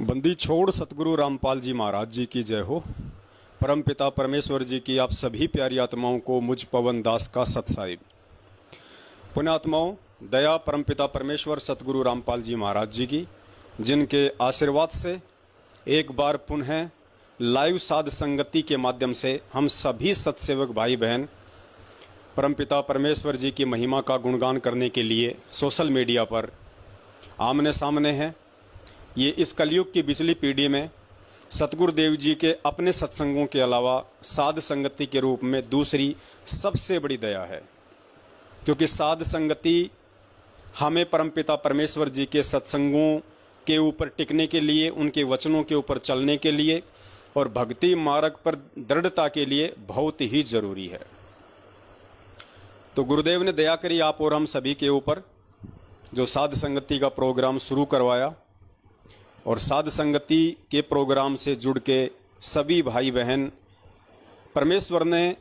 बंदी छोड़ सतगुरु रामपाल जी महाराज जी की जय हो। परमपिता परमेश्वर जी की आप सभी प्यारी आत्माओं को मुझ पवन दास का सतसाहिब। पुण्यात्माओं, दया परमपिता परमेश्वर सतगुरु रामपाल जी महाराज जी की, जिनके आशीर्वाद से एक बार पुनः लाइव साध संगति के माध्यम से हम सभी सत्सेवक भाई बहन परमपिता परमेश्वर जी की महिमा का गुणगान करने के लिए सोशल मीडिया पर आमने सामने हैं। ये इस कलयुग की बिचली पीढ़ी में सतगुरुदेव जी के अपने सत्संगों के अलावा साध संगति के रूप में दूसरी सबसे बड़ी दया है, क्योंकि साध संगति हमें परमपिता परमेश्वर जी के सत्संगों के ऊपर टिकने के लिए, उनके वचनों के ऊपर चलने के लिए और भक्ति मार्ग पर दृढ़ता के लिए बहुत ही जरूरी है। तो गुरुदेव ने दया करी आप और हम सभी के ऊपर, जो साध संगति का प्रोग्राम शुरू करवाया और साध संगति के प्रोग्राम से जुड़ के सभी भाई बहन, परमेश्वर ने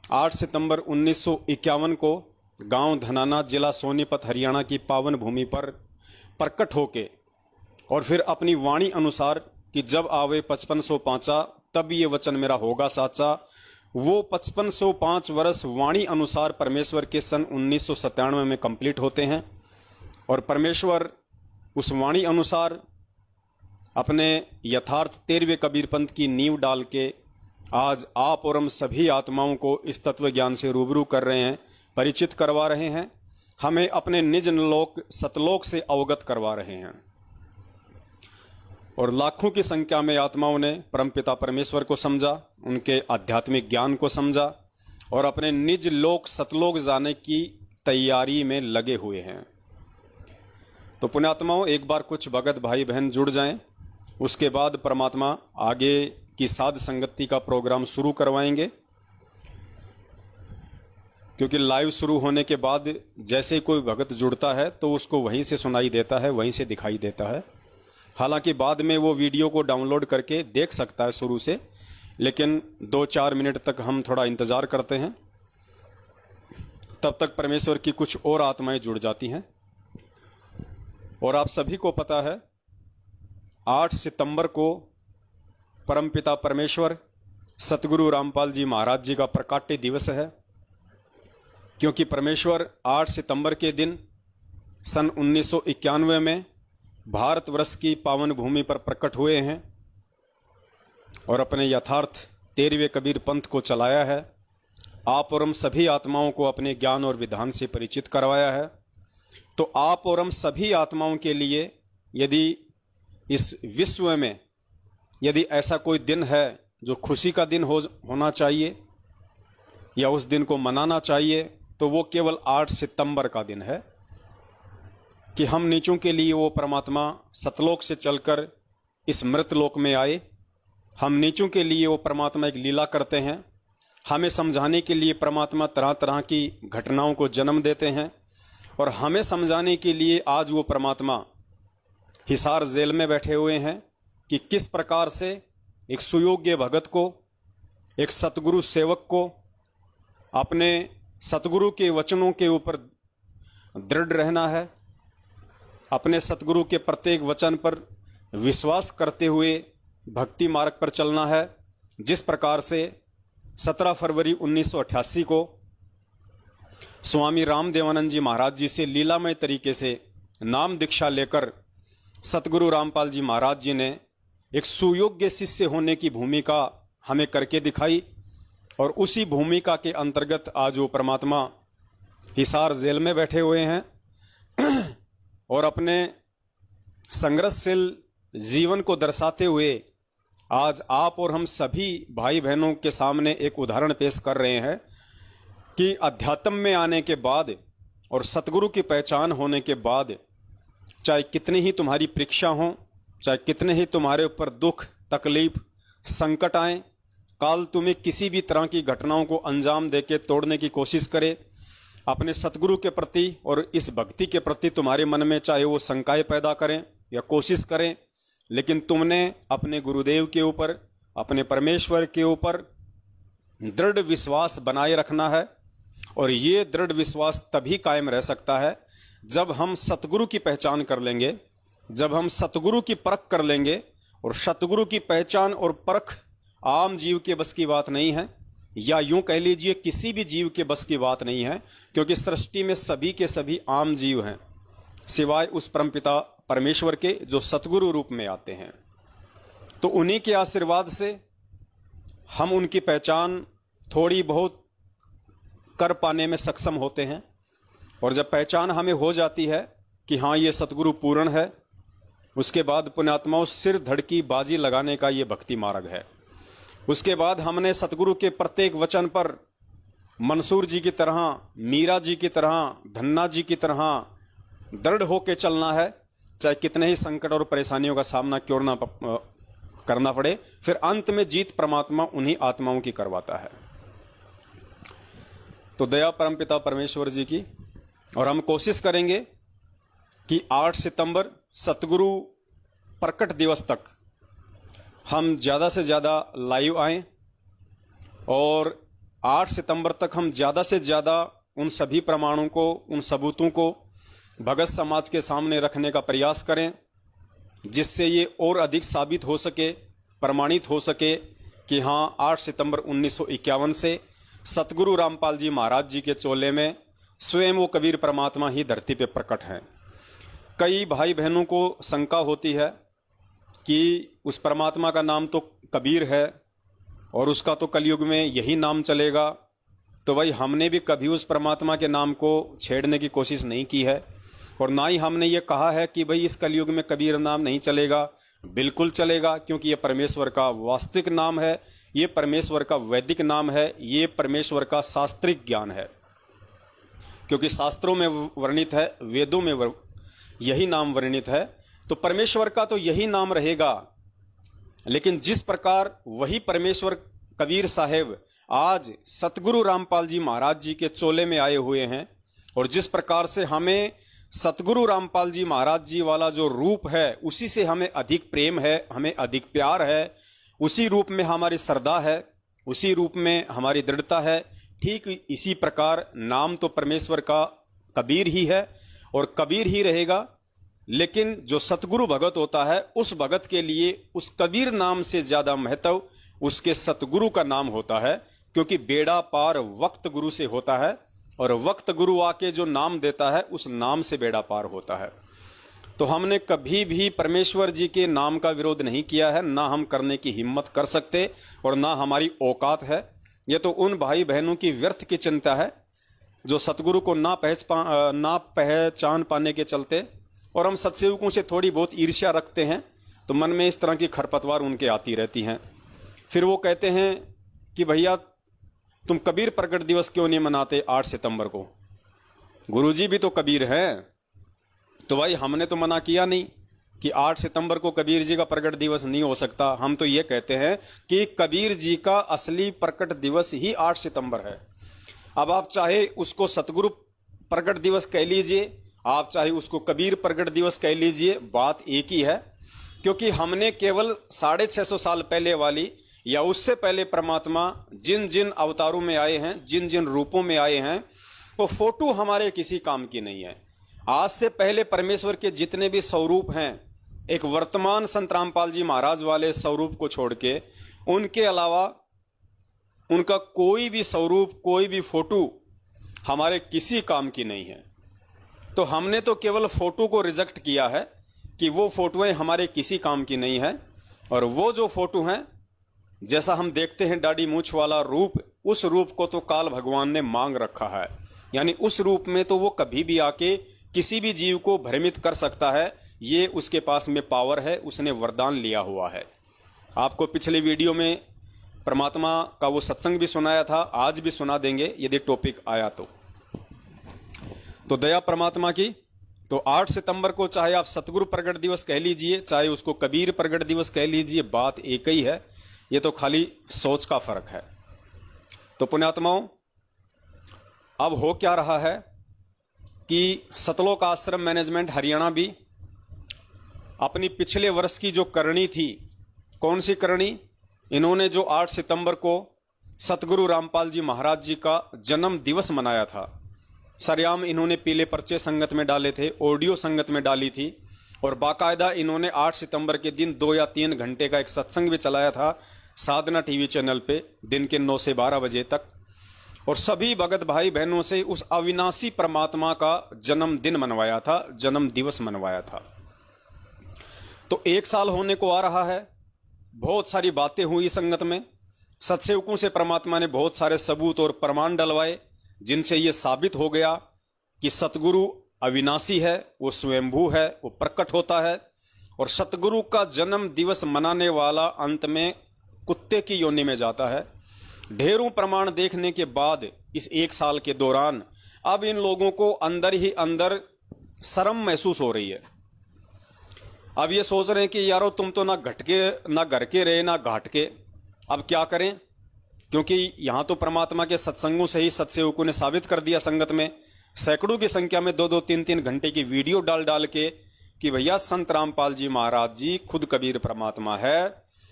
8 सितंबर 1951 को गांव धनाना, जिला सोनीपत, हरियाणा की पावन भूमि पर प्रकट होके और फिर अपनी वाणी अनुसार कि जब आवे 5505 तब ये वचन मेरा होगा साचा, वो 5505 वर्ष वाणी अनुसार परमेश्वर के सन 1997 में कंप्लीट होते हैं। और परमेश्वर उस वाणी अनुसार अपने यथार्थ 13वें कबीर पंथ की नींव डाल के आज आप और हम सभी आत्माओं को इस तत्व ज्ञान से रूबरू कर रहे हैं, परिचित करवा रहे हैं, हमें अपने निज लोक सतलोक से अवगत करवा रहे हैं। और लाखों की संख्या में आत्माओं ने परमपिता परमेश्वर को समझा, उनके आध्यात्मिक ज्ञान को समझा और अपने निज लोक सतलोक जाने की तैयारी में लगे हुए हैं। तो पुण्यात्माओं, एक बार कुछ भगत भाई बहन जुड़ जाएं, उसके बाद परमात्मा आगे की साध संगति का प्रोग्राम शुरू करवाएंगे। क्योंकि लाइव शुरू होने के बाद जैसे कोई भगत जुड़ता है तो उसको वहीं से सुनाई देता है, वहीं से दिखाई देता है। हालांकि बाद में वो वीडियो को डाउनलोड करके देख सकता है शुरू से, लेकिन 2-4 मिनट तक हम थोड़ा इंतज़ार करते हैं, तब तक परमेश्वर की कुछ और आत्माएं जुड़ जाती हैं। और आप सभी को पता है 8 सितंबर को परमपिता परमेश्वर सतगुरु रामपाल जी महाराज जी का प्रकाट्य दिवस है। क्योंकि परमेश्वर 8 सितंबर के दिन सन 1991 में भारतवर्ष की पावन भूमि पर प्रकट हुए हैं और अपने यथार्थ 13वें कबीर पंथ को चलाया है। आप और हम सभी आत्माओं को अपने ज्ञान और विधान से परिचित करवाया है। तो आप और हम सभी आत्माओं के लिए यदि इस विश्व में यदि ऐसा कोई दिन है जो खुशी का दिन होना चाहिए या उस दिन को मनाना चाहिए, तो वो केवल 8 सितंबर का दिन है कि हम नीचों के लिए वो परमात्मा सतलोक से चलकर इस मृत लोक में आए। हम नीचों के लिए वो परमात्मा एक लीला करते हैं, हमें समझाने के लिए परमात्मा तरह तरह की घटनाओं को जन्म देते हैं और हमें समझाने के लिए आज वो परमात्मा हिसार जेल में बैठे हुए हैं कि किस प्रकार से एक सुयोग्य भगत को, एक सतगुरु सेवक को अपने सतगुरु के वचनों के ऊपर दृढ़ रहना है, अपने सतगुरु के प्रत्येक वचन पर विश्वास करते हुए भक्ति मार्ग पर चलना है। जिस प्रकार से 17 फरवरी 1988 को स्वामी रामदेवानंद जी महाराज जी से लीलामय तरीके से नाम दीक्षा लेकर सतगुरु रामपाल जी महाराज जी ने एक सुयोग्य शिष्य होने की भूमिका हमें करके दिखाई और उसी भूमिका के अंतर्गत आज वो परमात्मा हिसार जेल में बैठे हुए हैं और अपने संघर्षशील जीवन को दर्शाते हुए आज आप और हम सभी भाई बहनों के सामने एक उदाहरण पेश कर रहे हैं कि अध्यात्म में आने के बाद और सतगुरु की पहचान होने के बाद चाहे कितनी ही तुम्हारी परीक्षा हो, चाहे कितने ही तुम्हारे ऊपर दुख, तकलीफ, संकट आए, काल तुम्हें किसी भी तरह की घटनाओं को अंजाम देके तोड़ने की कोशिश करे, अपने सतगुरु के प्रति और इस भक्ति के प्रति तुम्हारे मन में चाहे वो शंकाएं पैदा करें या कोशिश करें, लेकिन तुमने अपने गुरुदेव के ऊपर, अपने परमेश्वर के ऊपर दृढ़ विश्वास बनाए रखना है। और ये दृढ़ विश्वास तभी कायम रह सकता है जब हम सतगुरु की पहचान कर लेंगे, जब हम सतगुरु की परख कर लेंगे, और सतगुरु की पहचान और परख आम जीव के बस की बात नहीं है, या यूं कह लीजिए किसी भी जीव के बस की बात नहीं है, क्योंकि सृष्टि में सभी के सभी आम जीव हैं सिवाय उस परमपिता परमेश्वर के जो सतगुरु रूप में आते हैं। तो उन्हीं के आशीर्वाद से हम उनकी पहचान थोड़ी बहुत कर पाने में सक्षम होते हैं। और जब पहचान हमें हो जाती है कि हाँ ये सतगुरु पूर्ण है, उसके बाद पुण्यात्माओं सिर धड़की बाजी लगाने का ये भक्ति मार्ग है। उसके बाद हमने सतगुरु के प्रत्येक वचन पर मंसूर जी की तरह, मीरा जी की तरह, धन्ना जी की तरह दृढ़ होकर चलना है, चाहे कितने ही संकट और परेशानियों का सामना क्यों ना करना पड़े। फिर अंत में जीत परमात्मा उन्हीं आत्माओं की करवाता है। तो दया परमपिता परमेश्वर जी की, और हम कोशिश करेंगे कि 8 सितंबर सतगुरु प्रकट दिवस तक हम ज़्यादा से ज़्यादा लाइव आएँ, और 8 सितंबर तक हम ज़्यादा से ज़्यादा उन सभी प्रमाणों को, उन सबूतों को भगत समाज के सामने रखने का प्रयास करें, जिससे ये और अधिक साबित हो सके, प्रमाणित हो सके कि हाँ 8 सितंबर 1951 से सतगुरु रामपाल जी महाराज जी के चोले में स्वयं वो कबीर परमात्मा ही धरती पे प्रकट हैं। कई भाई बहनों को शंका होती है कि उस परमात्मा का नाम तो कबीर है और उसका तो कलयुग में यही नाम चलेगा। तो भाई हमने भी कभी उस परमात्मा के नाम को छेड़ने की कोशिश नहीं की है, और ना ही हमने ये कहा है कि भाई इस कलयुग में कबीर नाम नहीं चलेगा। बिल्कुल चलेगा, क्योंकि ये परमेश्वर का वास्तविक नाम है, ये परमेश्वर का वैदिक नाम है, ये परमेश्वर का शास्त्रिक ज्ञान है। क्योंकि शास्त्रों में वर्णित है, वेदों में यही नाम वर्णित है, तो परमेश्वर का तो यही नाम रहेगा। लेकिन जिस प्रकार वही परमेश्वर कबीर साहेब आज सतगुरु रामपाल जी महाराज जी के चोले में आए हुए हैं, और जिस प्रकार से हमें सतगुरु रामपाल जी महाराज जी वाला जो रूप है उसी से हमें अधिक प्रेम है, हमें अधिक प्यार है, उसी रूप में हमारी श्रद्धा है, उसी रूप में हमारी दृढ़ता है। ठीक इसी प्रकार नाम तो परमेश्वर का कबीर ही है और कबीर ही रहेगा। लेकिन जो सतगुरु भगत होता है, उस भगत के लिए उस कबीर नाम से ज्यादा महत्व उसके सतगुरु का नाम होता है, क्योंकि बेड़ा पार वक्त गुरु से होता है, और वक्त गुरु आके जो नाम देता है उस नाम से बेड़ा पार होता है। तो हमने कभी भी परमेश्वर जी के नाम का विरोध नहीं किया है, ना हम करने की हिम्मत कर सकते और ना हमारी औकात है। ये तो उन भाई बहनों की व्यर्थ की चिंता है जो सतगुरु को ना पहचान पाने के चलते, और हम सत्सेवकों से थोड़ी बहुत ईर्ष्या रखते हैं, तो मन में इस तरह की खरपतवार उनके आती रहती हैं। फिर वो कहते हैं कि भैया तुम कबीर प्रकट दिवस क्यों नहीं मनाते 8 सितंबर को? गुरुजी भी तो कबीर हैं। तो भाई हमने तो मना किया नहीं कि 8 सितंबर को कबीर जी का प्रकट दिवस नहीं हो सकता। हम तो ये कहते हैं कि कबीर जी का असली प्रकट दिवस ही 8 सितंबर है। अब आप चाहे उसको सतगुरु प्रकट दिवस कह लीजिए, आप चाहे उसको कबीर प्रकट दिवस कह लीजिए, बात एक ही है। क्योंकि हमने केवल 650 साल पहले वाली या उससे पहले परमात्मा जिन जिन अवतारों में आए हैं, जिन जिन रूपों में आए हैं, वो फोटो हमारे किसी काम की नहीं है। आज से पहले परमेश्वर के जितने भी स्वरूप हैं, एक वर्तमान संत रामपाल जी महाराज वाले स्वरूप को छोड़ के, उनके अलावा उनका कोई भी स्वरूप, कोई भी फोटो हमारे किसी काम की नहीं है। तो हमने तो केवल फोटो को रिजेक्ट किया है कि वो फोटोएं हमारे किसी काम की नहीं है। और वो जो फोटो हैं, जैसा हम देखते हैं दाढ़ी मूछ वाला रूप, उस रूप को तो काल भगवान ने मांग रखा है। यानी उस रूप में तो वो कभी भी आके किसी भी जीव को भ्रमित कर सकता है। ये उसके पास में पावर है, उसने वरदान लिया हुआ है। आपको पिछले वीडियो में परमात्मा का वो सत्संग भी सुनाया था, आज भी सुना देंगे यदि टॉपिक आया तो दया परमात्मा की। तो 8 सितंबर को चाहे आप सतगुरु प्रगट दिवस कह लीजिए, चाहे उसको कबीर प्रगट दिवस कह लीजिए, बात एक ही है। ये तो खाली सोच का फर्क है। तो पुण्यात्माओं, अब हो क्या रहा है कि सतलोक आश्रम मैनेजमेंट हरियाणा भी अपनी पिछले वर्ष की जो करनी थी, कौन सी करनी? इन्होंने जो 8 सितंबर को सतगुरु रामपाल जी महाराज जी का जन्म दिवस मनाया था, सरेआम इन्होंने पीले पर्चे संगत में डाले थे, ऑडियो संगत में डाली थी, और बाकायदा इन्होंने 8 सितंबर के दिन 2 या 3 घंटे का एक सत्संग भी चलाया था साधना टीवी चैनल पे, दिन के 9 से 12 बजे तक, और सभी भगत भाई बहनों से उस अविनाशी परमात्मा का जन्मदिन मनवाया था, जन्म दिवस मनवाया था। तो 1 साल होने को आ रहा है। बहुत सारी बातें हुई संगत में, सत्सेवकों से परमात्मा ने बहुत सारे सबूत और प्रमाण डलवाए, जिनसे ये साबित हो गया कि सतगुरु अविनाशी है, वो स्वयंभू है, वो प्रकट होता है। और सतगुरु का जन्म दिवस मनाने वाला अंत में कुत्ते की योनि में जाता है। ढेरों प्रमाण देखने के बाद इस 1 साल के दौरान अब इन लोगों को अंदर ही अंदर शर्म महसूस हो रही है। अब ये सोच रहे हैं कि यारो तुम तो ना घटके ना घर के रहे ना घाट के, अब क्या करें, क्योंकि यहां तो परमात्मा के सत्संगों से ही सत्सेवकों ने साबित कर दिया संगत में, सैकड़ों की संख्या में 2-2, 3-3 घंटे की वीडियो डाल डाल के कि भैया संत रामपाल जी महाराज जी खुद कबीर परमात्मा है,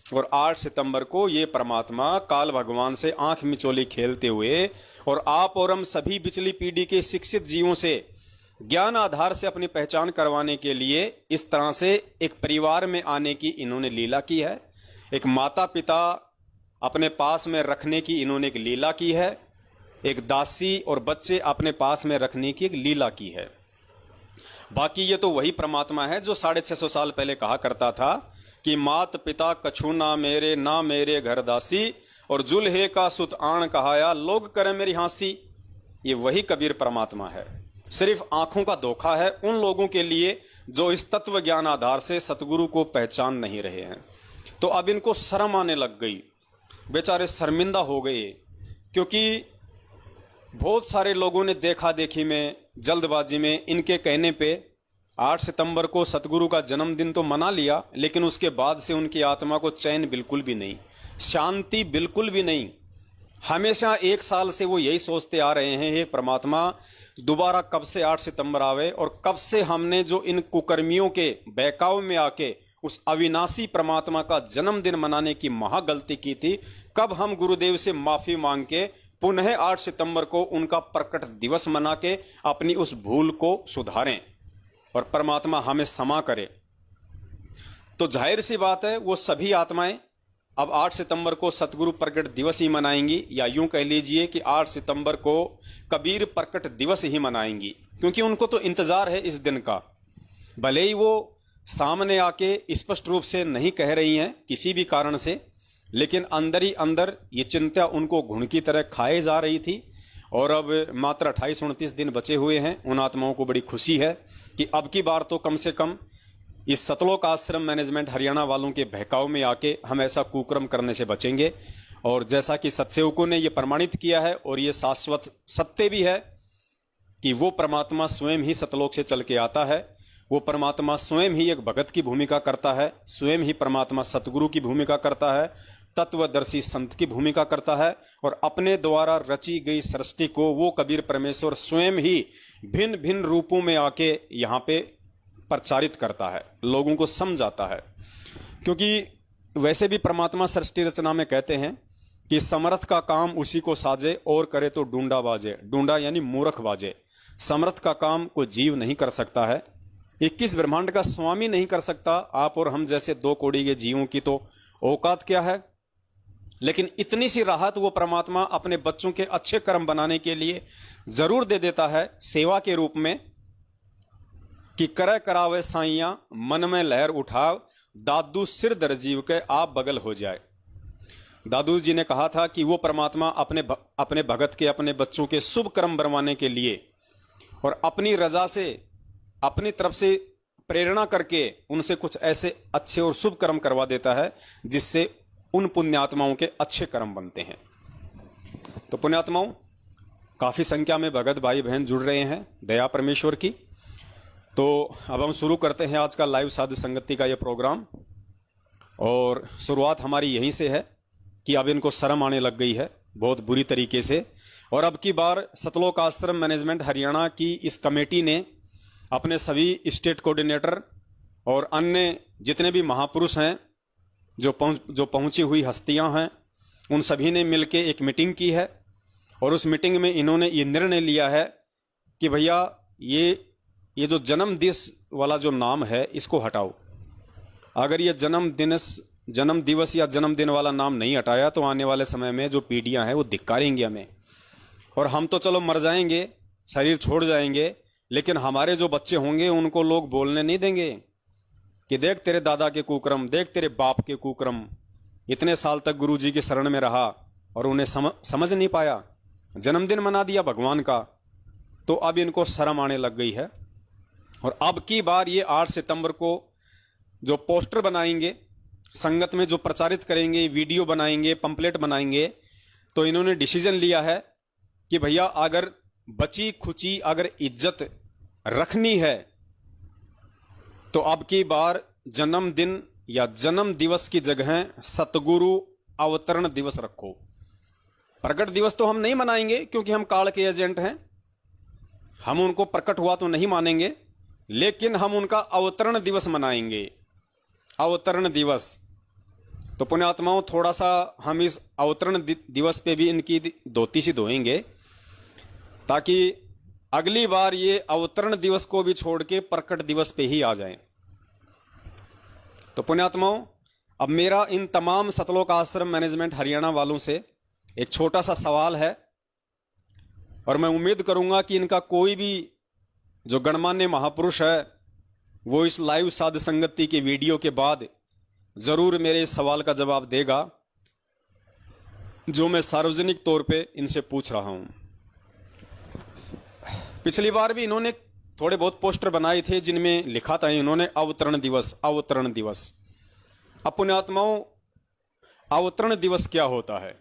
और 8 सितंबर को ये परमात्मा काल भगवान से आंख मिचोली खेलते हुए और आप और हम सभी पिछली पीढ़ी के शिक्षित जीवों से ज्ञान आधार से अपनी पहचान करवाने के लिए इस तरह से एक परिवार में आने की इन्होंने लीला की है। एक माता पिता अपने पास में रखने की इन्होंने एक लीला की है। एक दासी और बच्चे अपने पास में रखने की एक लीला की है। बाकी ये तो वही परमात्मा है जो 650 साल पहले कहा करता था कि मात पिता कछु ना मेरे घर दासी, और जुल्हे का सुत आण कहाया लोग करे मेरी हांसी। ये वही कबीर परमात्मा है। सिर्फ आंखों का धोखा है उन लोगों के लिए जो इस तत्व ज्ञान आधार से सतगुरु को पहचान नहीं रहे हैं। तो अब इनको शर्म आने लग गई, बेचारे शर्मिंदा हो गए, क्योंकि बहुत सारे लोगों ने देखा देखी में, जल्दबाजी में इनके कहने पे 8 सितंबर को सतगुरु का जन्मदिन तो मना लिया, लेकिन उसके बाद से उनकी आत्मा को चैन बिल्कुल भी नहीं, शांति बिल्कुल भी नहीं। हमेशा 1 साल से वो यही सोचते आ रहे हैं, हे परमात्मा दोबारा कब से 8 सितंबर आवे, और कब से हमने जो इन कुकर्मियों के बहकाव में आके उस अविनाशी परमात्मा का जन्मदिन मनाने की महागलती की थी, कब हम गुरुदेव से माफी मांग के पुनः 8 सितंबर को उनका प्रकट दिवस मना के अपनी उस भूल को सुधारें और परमात्मा हमें क्षमा करे। तो जाहिर सी बात है वो सभी आत्माएं अब 8 सितंबर को सतगुरु प्रकट दिवस ही मनाएंगी, या यूं कह लीजिए कि 8 सितंबर को कबीर प्रकट दिवस ही मनाएंगी, क्योंकि उनको तो इंतजार है इस दिन का। भले ही वो सामने आके स्पष्ट रूप से नहीं कह रही हैं किसी भी कारण से, लेकिन अंदर ही अंदर ये चिंता उनको घुन की तरह खाए जा रही थी। और अब मात्र 28-29 दिन बचे हुए हैं। उन आत्माओं को बड़ी खुशी है कि अब की बार तो कम से कम इस सतलोक आश्रम मैनेजमेंट हरियाणा वालों के बहकाव में आके हम ऐसा कुकर्म करने से बचेंगे। और जैसा कि सत्सेवकों ने ये प्रमाणित किया है, और ये शाश्वत सत्य भी है कि वो परमात्मा स्वयं ही सतलोक से चल के आता है। वो परमात्मा स्वयं ही एक भगत की भूमिका करता है, स्वयं ही परमात्मा सतगुरु की भूमिका करता है, तत्वदर्शी संत की भूमिका करता है, और अपने द्वारा रची गई सृष्टि को वो कबीर परमेश्वर स्वयं ही भिन्न भिन्न रूपों में आके यहाँ पे प्रचारित करता है, लोगों को समझाता है। क्योंकि वैसे भी परमात्मा सृष्टि रचना में कहते हैं कि समर्थ का काम उसी को साजे, और करे तो डूंडा बाजे। डूंडा यानी मूर्ख बाजे। समर्थ का काम कोई जीव नहीं कर सकता है, 21 ब्रह्मांड का स्वामी नहीं कर सकता। आप और हम जैसे 2 कौड़ी के जीवों की तो औकात क्या है। लेकिन इतनी सी राहत वो परमात्मा अपने बच्चों के अच्छे कर्म बनाने के लिए जरूर दे देता है, सेवा के रूप में, कि करे करावे साइया मन में लहर उठाव, दादू सिर दरजीव के आप बगल हो जाए। दादू जी ने कहा था कि वो परमात्मा अपने भगत के, अपने बच्चों के शुभ कर्म बनवाने के लिए और अपनी रजा से, अपनी तरफ से प्रेरणा करके उनसे कुछ ऐसे अच्छे और शुभ कर्म करवा देता है जिससे उन पुण्यात्माओं के अच्छे कर्म बनते हैं। तो पुण्यात्माओं, काफी संख्या में भगत भाई बहन जुड़ रहे हैं, दया परमेश्वर की। तो अब हम शुरू करते हैं आज का लाइव साध संगति का ये प्रोग्राम। और शुरुआत हमारी यहीं से है कि अब इनको शर्म आने लग गई है बहुत बुरी तरीके से। और अब की बार सतलोक आश्रम मैनेजमेंट हरियाणा की इस कमेटी ने अपने सभी स्टेट कोऑर्डिनेटर और अन्य जितने भी महापुरुष हैं, जो पहुंची हुई हस्तियां हैं, उन सभी ने मिलकर एक मीटिंग की है। और उस मीटिंग में इन्होंने ये निर्णय लिया है कि भैया ये ये जो जन्म दिवस वाला जो नाम है इसको हटाओ। अगर ये जन्म दिवस या जन्मदिन वाला नाम नहीं हटाया तो आने वाले समय में जो पीढ़ियां हैं वो धिक्कारेंगी हमें, और हम तो चलो मर जाएंगे, शरीर छोड़ जाएंगे, लेकिन हमारे जो बच्चे होंगे उनको लोग बोलने नहीं देंगे कि देख तेरे दादा के कुकर्म, देख तेरे बाप के कुकर्म, इतने साल तक गुरुजी की शरण में रहा और उन्हें समझ नहीं पाया, जन्मदिन मना दिया भगवान का। तो अब इनको शर्म आने लग गई है। और अब की बार ये 8 सितंबर को जो पोस्टर बनाएंगे, संगत में जो प्रचारित करेंगे, वीडियो बनाएंगे, पंपलेट बनाएंगे, तो इन्होंने डिसीजन लिया है कि भैया अगर बची खुची अगर इज्जत रखनी है तो अब की बार जन्मदिन या जन्म दिवस की जगह सतगुरु अवतरण दिवस रखो। प्रकट दिवस तो हम नहीं मनाएंगे क्योंकि हम काल के एजेंट हैं, हम उनको प्रकट हुआ तो नहीं मानेंगे, लेकिन हम उनका अवतरण दिवस मनाएंगे। अवतरण दिवस तो पुण्यात्माओं, थोड़ा सा हम इस अवतरण दिवस पे भी इनकी धोती सी धोएंगे ताकि अगली बार ये अवतरण दिवस को भी छोड़ के प्रकट दिवस पे ही आ जाएं। तो पुण्यात्माओं, अब मेरा इन तमाम सतलोक आश्रम मैनेजमेंट हरियाणा वालों से एक छोटा सा सवाल है, और मैं उम्मीद करूंगा कि इनका कोई भी जो गणमान्य महापुरुष है वो इस लाइव साध संगति के वीडियो के बाद जरूर मेरे इस सवाल का जवाब देगा जो मैं सार्वजनिक तौर पे इनसे पूछ रहा हूं। पिछली बार भी इन्होंने थोड़े बहुत पोस्टर बनाए थे जिनमें लिखा था इन्होंने अवतरण दिवस, अवतरण दिवस। अब पुण्यात्माओं, अवतरण दिवस क्या होता है?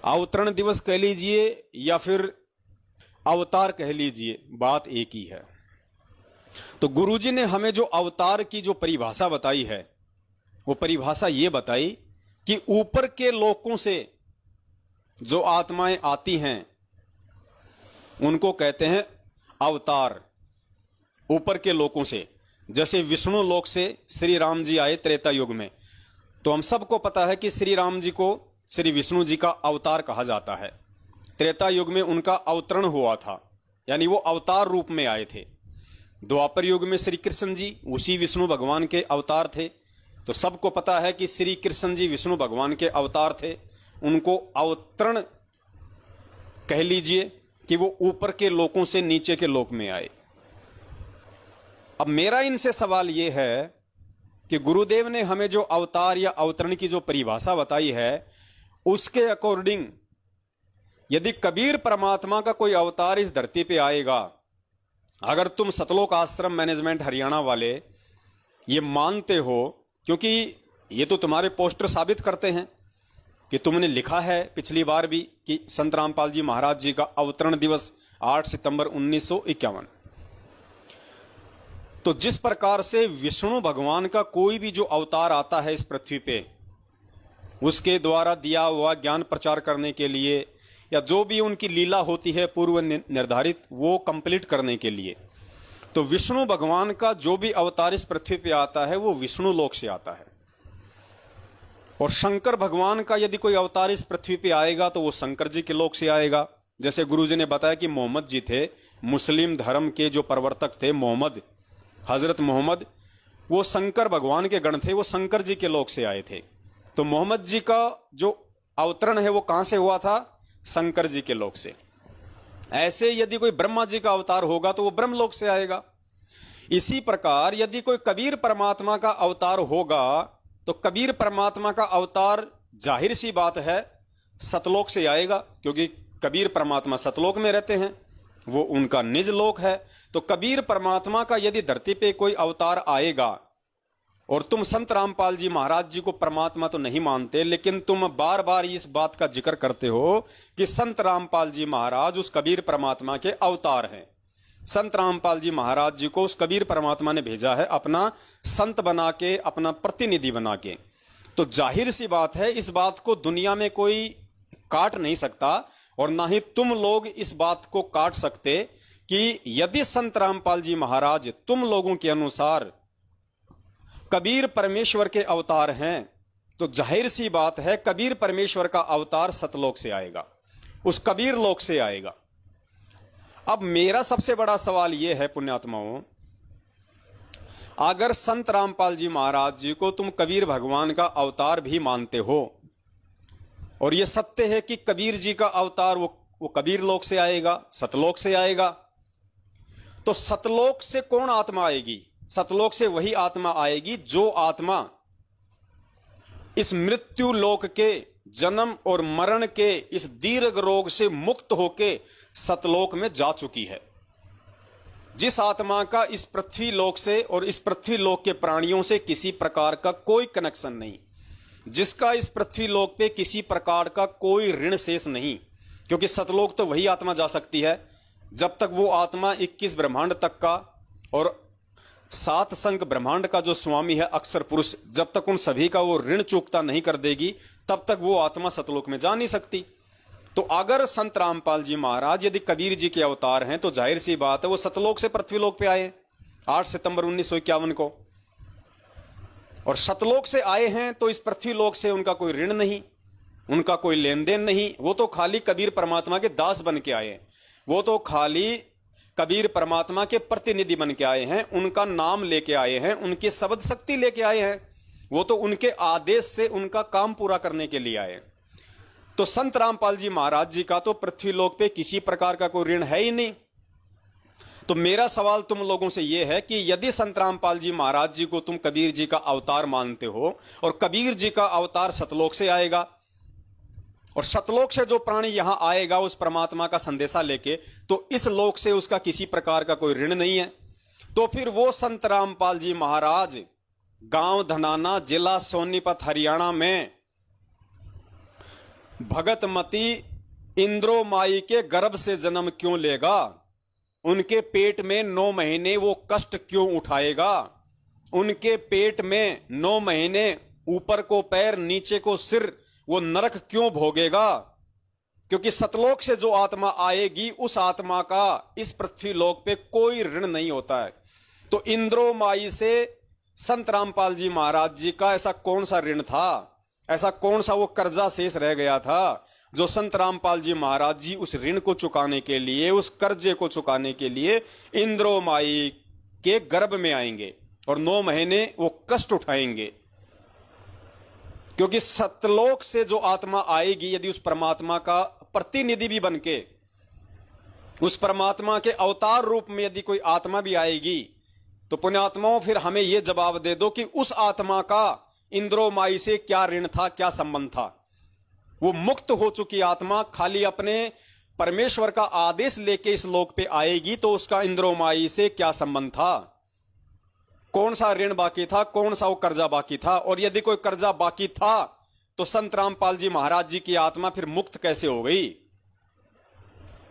अवतरण दिवस कह लीजिए या फिर अवतार कह लीजिए, बात एक ही है। तो गुरुजी ने हमें जो अवतार की जो परिभाषा बताई है वो परिभाषा ये बताई कि ऊपर के लोकों से जो आत्माएं आती हैं उनको कहते हैं अवतार। ऊपर के लोकों से, जैसे विष्णु लोक से श्री राम जी आए त्रेता युग में, तो हम सबको पता है कि श्री राम जी को श्री विष्णु जी का अवतार कहा जाता है। त्रेता युग में उनका अवतरण हुआ था, यानी वो अवतार रूप में आए थे। द्वापर युग में श्री कृष्ण जी उसी विष्णु भगवान के अवतार थे। तो सबको पता है कि श्री कृष्ण जी विष्णु भगवान के अवतार थे, उनको अवतरण कह लीजिए कि वो ऊपर के लोकों से नीचे के लोक में आए। अब मेरा इनसे सवाल यह है कि गुरुदेव ने हमें जो अवतार या अवतरण की जो परिभाषा बताई है उसके अकॉर्डिंग यदि कबीर परमात्मा का कोई अवतार इस धरती पे आएगा, अगर तुम सतलोक आश्रम मैनेजमेंट हरियाणा वाले ये मानते हो, क्योंकि ये तो तुम्हारे पोस्टर साबित करते हैं कि तुमने लिखा है पिछली बार भी कि संत रामपाल जी महाराज जी का अवतरण दिवस 8 सितंबर 1951। तो जिस प्रकार से विष्णु भगवान का कोई भी जो अवतार आता है इस पृथ्वी पे, उसके द्वारा दिया हुआ ज्ञान प्रचार करने के लिए या जो भी उनकी लीला होती है पूर्व निर्धारित, वो कंप्लीट करने के लिए, तो विष्णु भगवान का जो भी अवतार इस पृथ्वी पे आता है वो विष्णु लोक से आता है। और शंकर भगवान का यदि कोई अवतार इस पृथ्वी पे आएगा तो वो शंकर जी के लोक से आएगा। जैसे गुरुजी ने बताया कि मोहम्मद जी थे, मुस्लिम धर्म के जो प्रवर्तक थे, मोहम्मद, हजरत मोहम्मद, वो शंकर भगवान के गण थे, वो शंकर जी के लोक से आए थे। तो मोहम्मद जी का जो अवतरण है वो कहां से हुआ था? शंकर जी के लोक से। ऐसे यदि कोई ब्रह्मा जी का अवतार होगा तो वो ब्रह्म लोक से आएगा। इसी प्रकार यदि कोई कबीर परमात्मा का अवतार होगा तो कबीर परमात्मा का अवतार जाहिर सी बात है सतलोक से आएगा, क्योंकि कबीर परमात्मा सतलोक में रहते हैं, वो उनका निज लोक है। तो कबीर परमात्मा का यदि धरती पे कोई अवतार आएगा, और तुम संत रामपाल जी महाराज जी को परमात्मा तो नहीं मानते, लेकिन तुम बार बार इस बात का जिक्र करते हो कि संत रामपाल जी महाराज उस कबीर परमात्मा के अवतार हैं। संत रामपाल जी महाराज जी को उस कबीर परमात्मा ने भेजा है अपना संत बना के, अपना प्रतिनिधि बना के। तो जाहिर सी बात है इस बात को दुनिया में कोई काट नहीं सकता, और ना ही तुम लोग इस बात को काट सकते कि यदि संत रामपाल जी महाराज तुम लोगों के अनुसार कबीर परमेश्वर के अवतार हैं, तो जाहिर सी बात है कबीर परमेश्वर का अवतार सतलोक से आएगा, उस कबीर लोक से आएगा। अब मेरा सबसे बड़ा सवाल यह है पुण्यात्माओं, अगर संत रामपाल जी महाराज जी को तुम कबीर भगवान का अवतार भी मानते हो, और यह सत्य है कि कबीर जी का अवतार वो कबीर लोक से आएगा, सतलोक से आएगा, तो सतलोक से कौन आत्मा आएगी? सतलोक से वही आत्मा आएगी जो आत्मा इस मृत्यु लोक के जन्म और मरण के इस दीर्घ रोग से मुक्त होके सतलोक में जा चुकी है। जिस आत्मा का इस पृथ्वी लोक से और इस पृथ्वी लोक के प्राणियों से किसी प्रकार का कोई कनेक्शन नहीं, जिसका इस पृथ्वी लोक पे किसी प्रकार का कोई ऋण शेष नहीं, क्योंकि सतलोक तो वही आत्मा जा सकती है जब तक वो आत्मा 21 ब्रह्मांड तक का और 7 संख्य ब्रह्मांड का जो स्वामी है अक्षर पुरुष, जब तक उन सभी का वो ऋण चुकता नहीं कर देगी तब तक वो आत्मा सतलोक में जा नहीं सकती। तो अगर संत रामपाल जी महाराज यदि कबीर जी के अवतार हैं तो जाहिर सी बात है वो सतलोक से पृथ्वीलोक पे आए 8 सितंबर 1951 को, और सतलोक से आए हैं तो इस पृथ्वीलोक से उनका कोई ऋण नहीं, उनका कोई लेन देन नहीं, वो तो खाली कबीर परमात्मा के दास बन के आए, वो तो खाली कबीर परमात्मा के प्रतिनिधि बन के आए हैं, उनका नाम लेके आए हैं, उनकी शब्द शक्ति लेके आए हैं, वो तो उनके आदेश से उनका काम पूरा करने के लिए आए। तो संत रामपाल जी महाराज जी का तो पृथ्वीलोक पे किसी प्रकार का कोई ऋण है ही नहीं। तो मेरा सवाल तुम लोगों से यह है कि यदि संत रामपाल जी महाराज जी को तुम कबीर जी का अवतार मानते हो और कबीर जी का अवतार सतलोक से आएगा और सतलोक से जो प्राणी यहां आएगा उस परमात्मा का संदेशा लेके, तो इस लोक से उसका किसी प्रकार का कोई ऋण नहीं है, तो फिर वो संत रामपाल जी महाराज गांव धनाना जिला सोनीपत हरियाणा में भगतमती इंद्रो माई के गर्भ से जन्म क्यों लेगा? उनके पेट में 9 महीने वो कष्ट क्यों उठाएगा? उनके पेट में 9 महीने ऊपर को पैर नीचे को सिर वो नरक क्यों भोगेगा? क्योंकि सतलोक से जो आत्मा आएगी उस आत्मा का इस पृथ्वी लोक पे कोई ऋण नहीं होता है। तो इंद्रो माई से संत रामपाल जी महाराज जी का ऐसा कौन सा ऋण था, ऐसा कौन सा वो कर्जा शेष रह गया था जो संत रामपाल जी महाराज जी उस ऋण को चुकाने के लिए, उस कर्जे को चुकाने के लिए इंद्रो माई के गर्भ में आएंगे और 9 महीने वो कष्ट उठाएंगे। क्योंकि सतलोक से जो आत्मा आएगी यदि उस परमात्मा का प्रतिनिधि भी बनके, उस परमात्मा के अवतार रूप में यदि कोई आत्मा भी आएगी, तो पुण्यात्माओं फिर हमें यह जवाब दे दो कि उस आत्मा का इंद्रो माई से क्या ऋण था, क्या संबंध था? वो मुक्त हो चुकी आत्मा खाली अपने परमेश्वर का आदेश लेके इस लोक पे आएगी, तो उसका इंद्रो माई से क्या संबंध था? कौन सा ऋण बाकी था, कौन सा वो कर्जा बाकी था? और यदि कोई कर्जा बाकी था तो संत रामपाल जी महाराज जी की आत्मा फिर मुक्त कैसे हो गई?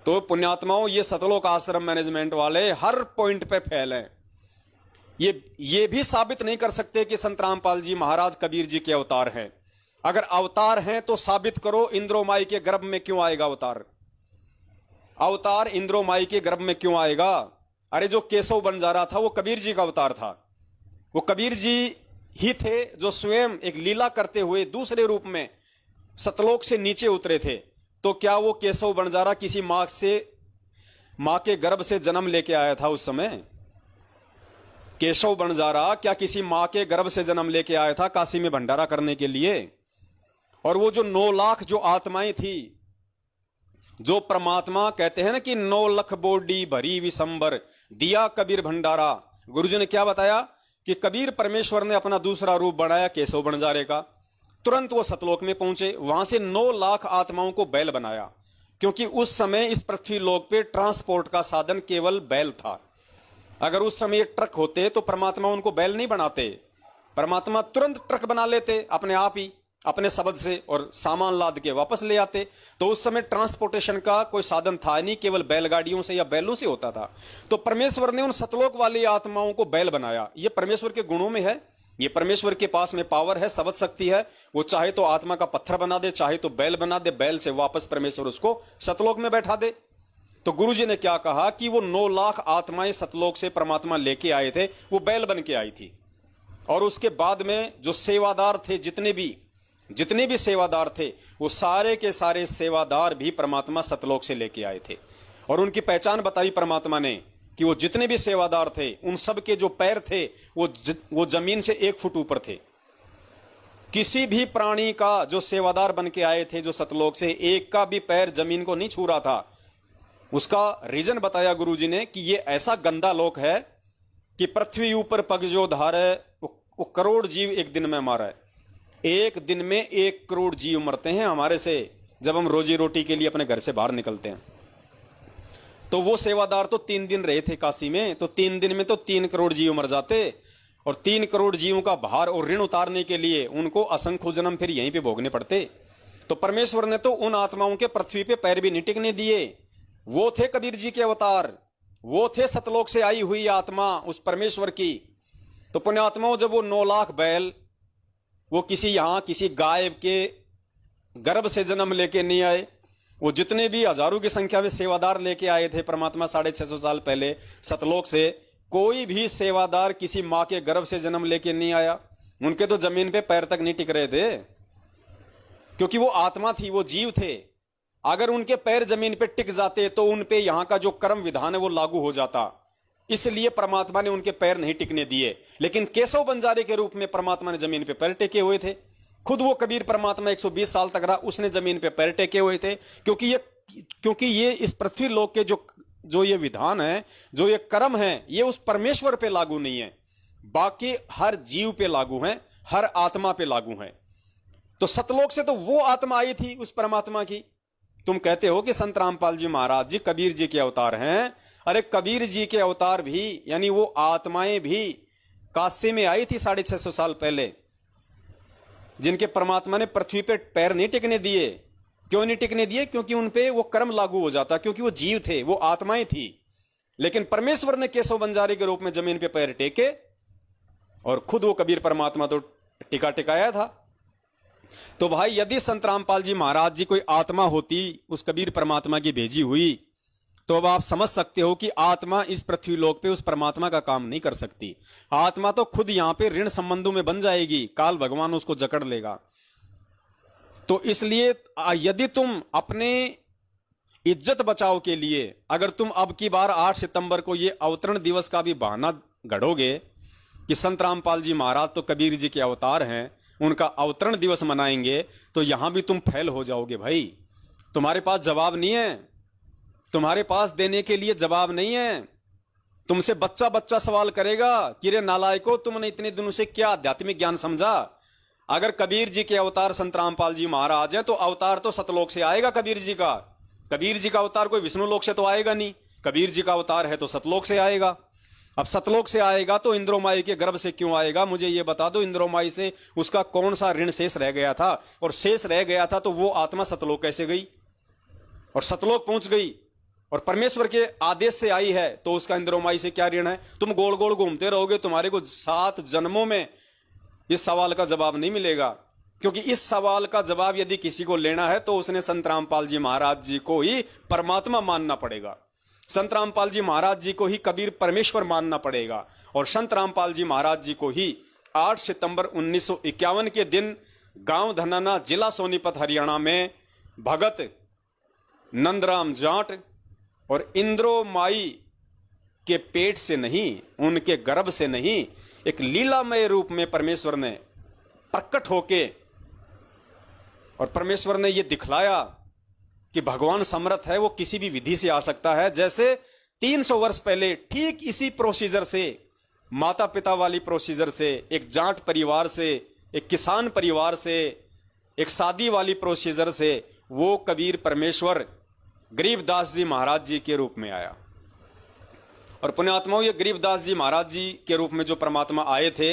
तो पुण्यात्माओं ये सतलोक आश्रम मैनेजमेंट वाले हर पॉइंट पे फेल हैं। ये भी साबित नहीं कर सकते कि संत रामपाल जी महाराज कबीर जी के अवतार हैं। अगर अवतार हैं तो साबित करो इंद्रो माई के गर्भ में क्यों आएगा अवतार? अवतार इंद्रो माई के गर्भ में क्यों आएगा? अरे जो केशव बंजारा था वो कबीर जी का अवतार था, वो कबीर जी ही थे जो स्वयं एक लीला करते हुए दूसरे रूप में सतलोक से नीचे उतरे थे। तो क्या वो केशव बंजारा किसी मां के गर्भ से जन्म लेके आया था उस समय? केशव बंजारा क्या किसी मां के गर्भ से जन्म लेके आया था काशी में भंडारा करने के लिए? और वो जो 9 लाख जो आत्माएं थी, जो परमात्मा कहते हैं ना कि 9 लाख बोडी भरी विशंबर दिया कबीर भंडारा, गुरुजी ने क्या बताया कि कबीर परमेश्वर ने अपना दूसरा रूप बनाया केशव बंजारे का, तुरंत वो सतलोक में पहुंचे, वहां से 9 लाख आत्माओं को बैल बनाया, क्योंकि उस समय इस पृथ्वी लोक पे ट्रांसपोर्ट का साधन केवल बैल था। अगर उस समय एक ट्रक होते तो परमात्मा उनको बैल नहीं बनाते, परमात्मा तुरंत ट्रक बना लेते अपने आप ही अपने शब्द से और सामान लाद के वापस ले आते। तो उस समय ट्रांसपोर्टेशन का कोई साधन था नहीं, केवल बैलगाड़ियों से या बैलों से होता था। तो परमेश्वर ने उन सतलोक वाली आत्माओं को बैल बनाया। ये परमेश्वर के गुणों में है, ये परमेश्वर के पास में पावर है, शब्द शक्ति है। वो चाहे तो आत्मा का पत्थर बना दे, चाहे तो बैल बना दे, बैल से वापस परमेश्वर उसको सतलोक में बैठा दे। तो गुरुजी ने क्या कहा कि वो 9 लाख आत्माएं सतलोक से परमात्मा लेके आए थे, वो बैल बन के आई थी। और उसके बाद में जो सेवादार थे, जितने भी सेवादार थे, वो सारे के सारे सेवादार भी परमात्मा सतलोक से लेके आए थे। और उनकी पहचान बताई परमात्मा ने कि वो जितने भी सेवादार थे उन सब के जो पैर थे वो जमीन से 1 फुट ऊपर थे। किसी भी प्राणी का जो सेवादार बन के आए थे जो सतलोक से, एक का भी पैर जमीन को नहीं छू रहा था। उसका रीजन बताया गुरुजी ने कि ये ऐसा गंदा लोक है कि पृथ्वी ऊपर पग जो धार है वो करोड़ जीव एक दिन में मारा है। एक दिन में 1 करोड़ जीव मरते हैं हमारे से, जब हम रोजी रोटी के लिए अपने घर से बाहर निकलते हैं। तो वो सेवादार तो 3 दिन रहे थे काशी में, तो 3 दिन में तो 3 करोड़ जीव मर जाते, और 3 करोड़ जीवों का भार और ऋण उतारने के लिए उनको असंख्य जन्म फिर यहीं पे भोगने पड़ते। तो परमेश्वर ने तो उन आत्माओं के पृथ्वी पे पैर भी नहीं टिकने दिए। वो थे कबीर जी के अवतार, वो थे सतलोक से आई हुई आत्मा उस परमेश्वर की। तो पुण्यात्माओं, जब वो 9 लाख बैल वो किसी गाय के गर्भ से जन्म लेके नहीं आए, वो जितने भी हजारों की संख्या में सेवादार लेके आए थे परमात्मा 650 साल पहले सतलोक से, कोई भी सेवादार किसी मां के गर्भ से जन्म लेके नहीं आया। उनके तो जमीन पे पैर तक नहीं टिक रहे थे, क्योंकि वो आत्मा थी, वो जीव थे। अगर उनके पैर जमीन पे टिक जाते तो उन पे यहां का जो कर्म विधान है वो लागू हो जाता। इसलिए परमात्मा ने उनके पैर नहीं टिकने दिए। लेकिन केशव बंजारे के रूप में परमात्मा ने जमीन पे पैर टेके हुए थे। खुद वो कबीर परमात्मा 120 साल तक रहा, उसने जमीन पे पैर टेके हुए थे, क्योंकि ये इस पृथ्वी लोक के जो ये विधान है, जो ये कर्म है, ये उस परमेश्वर पे लागू नहीं है, बाकी हर जीव पे लागू है, हर आत्मा पे लागू है। तो सतलोक से तो वो आत्मा आई थी उस परमात्मा की। तुम कहते हो कि संत रामपाल जी महाराज जी कबीर जी के अवतार हैं। अरे कबीर जी के अवतार भी, यानी वो आत्माएं भी काशी में आई थी 650 साल पहले, जिनके परमात्मा ने पृथ्वी पे पैर नहीं टिकने दिए। क्यों नहीं टिकने दिए? क्योंकि उन पे वो कर्म लागू हो जाता, क्योंकि वो जीव थे, वो आत्माएं थी। लेकिन परमेश्वर ने केशव बंजारे के रूप में जमीन पे पैर टेके, और खुद वो कबीर परमात्मा तो टिकाया था। तो भाई, यदि संत रामपाल जी महाराज जी कोई आत्मा होती उस कबीर परमात्मा की भेजी हुई, तो अब आप समझ सकते हो कि आत्मा इस पृथ्वी लोक पे उस परमात्मा का काम नहीं कर सकती। आत्मा तो खुद यहां पे ऋण संबंधों में बन जाएगी, काल भगवान उसको जकड़ लेगा। तो इसलिए यदि तुम अपने इज्जत बचाव के लिए, अगर तुम अब की बार 8 सितंबर को ये अवतरण दिवस का भी बहाना गढ़ोगे कि संत रामपाल जी महाराज तो कबीर जी के अवतार हैं, उनका अवतरण दिवस मनाएंगे, तो यहां भी तुम फेल हो जाओगे भाई। तुम्हारे पास जवाब नहीं है, तुम्हारे पास देने के लिए जवाब नहीं है। तुमसे बच्चा सवाल करेगा कि रे नालायको, तुमने इतने दिनों से क्या आध्यात्मिक ज्ञान समझा? अगर कबीर जी के अवतार संत रामपाल जी महाराज हैं, तो अवतार तो सतलोक से आएगा कबीर जी का। कबीर जी का अवतार कोई विष्णु लोक से तो आएगा नहीं, कबीर जी का अवतार है तो सतलोक से आएगा। अब सतलोक से आएगा तो इंद्रोमाई के गर्भ से क्यों आएगा? मुझे ये बता दो, इंद्रोमाई से उसका कौन सा ऋण शेष रह गया था? और शेष रह गया था तो वो आत्मा सतलोक कैसे गई और सतलोक पहुंच गई और परमेश्वर के आदेश से आई है, तो उसका इंद्रोमाई से क्या ऋण है? तुम गोल गोल घूमते रहोगे, तुम्हारे को 7 जन्मों में इस सवाल का जवाब नहीं मिलेगा। क्योंकि इस सवाल का जवाब यदि किसी को लेना है तो उसने संत रामपाल जी महाराज जी को ही परमात्मा मानना पड़ेगा, संत रामपाल जी महाराज जी को ही कबीर परमेश्वर मानना पड़ेगा, और संत रामपाल जी महाराज जी को ही 8 सितंबर 1951 के दिन गांव धनाना, जिला सोनीपत, हरियाणा में भगत नंदराम जाट और इंद्रोमाई के पेट से नहीं, उनके गर्भ से नहीं, एक लीलामय रूप में परमेश्वर ने प्रकट होके, और परमेश्वर ने यह दिखलाया कि भगवान समर्थ है, वो किसी भी विधि से आ सकता है। जैसे 300 वर्ष पहले ठीक इसी प्रोसीजर से, माता पिता वाली प्रोसीजर से, एक जाट परिवार से, एक किसान परिवार से, एक शादी वाली प्रोसीजर से, वो कबीर परमेश्वर गरीबदास जी महाराज जी के रूप में आया। और पुण्यात्माओं, ये गरीबदास जी महाराज जी के रूप में जो परमात्मा आए थे,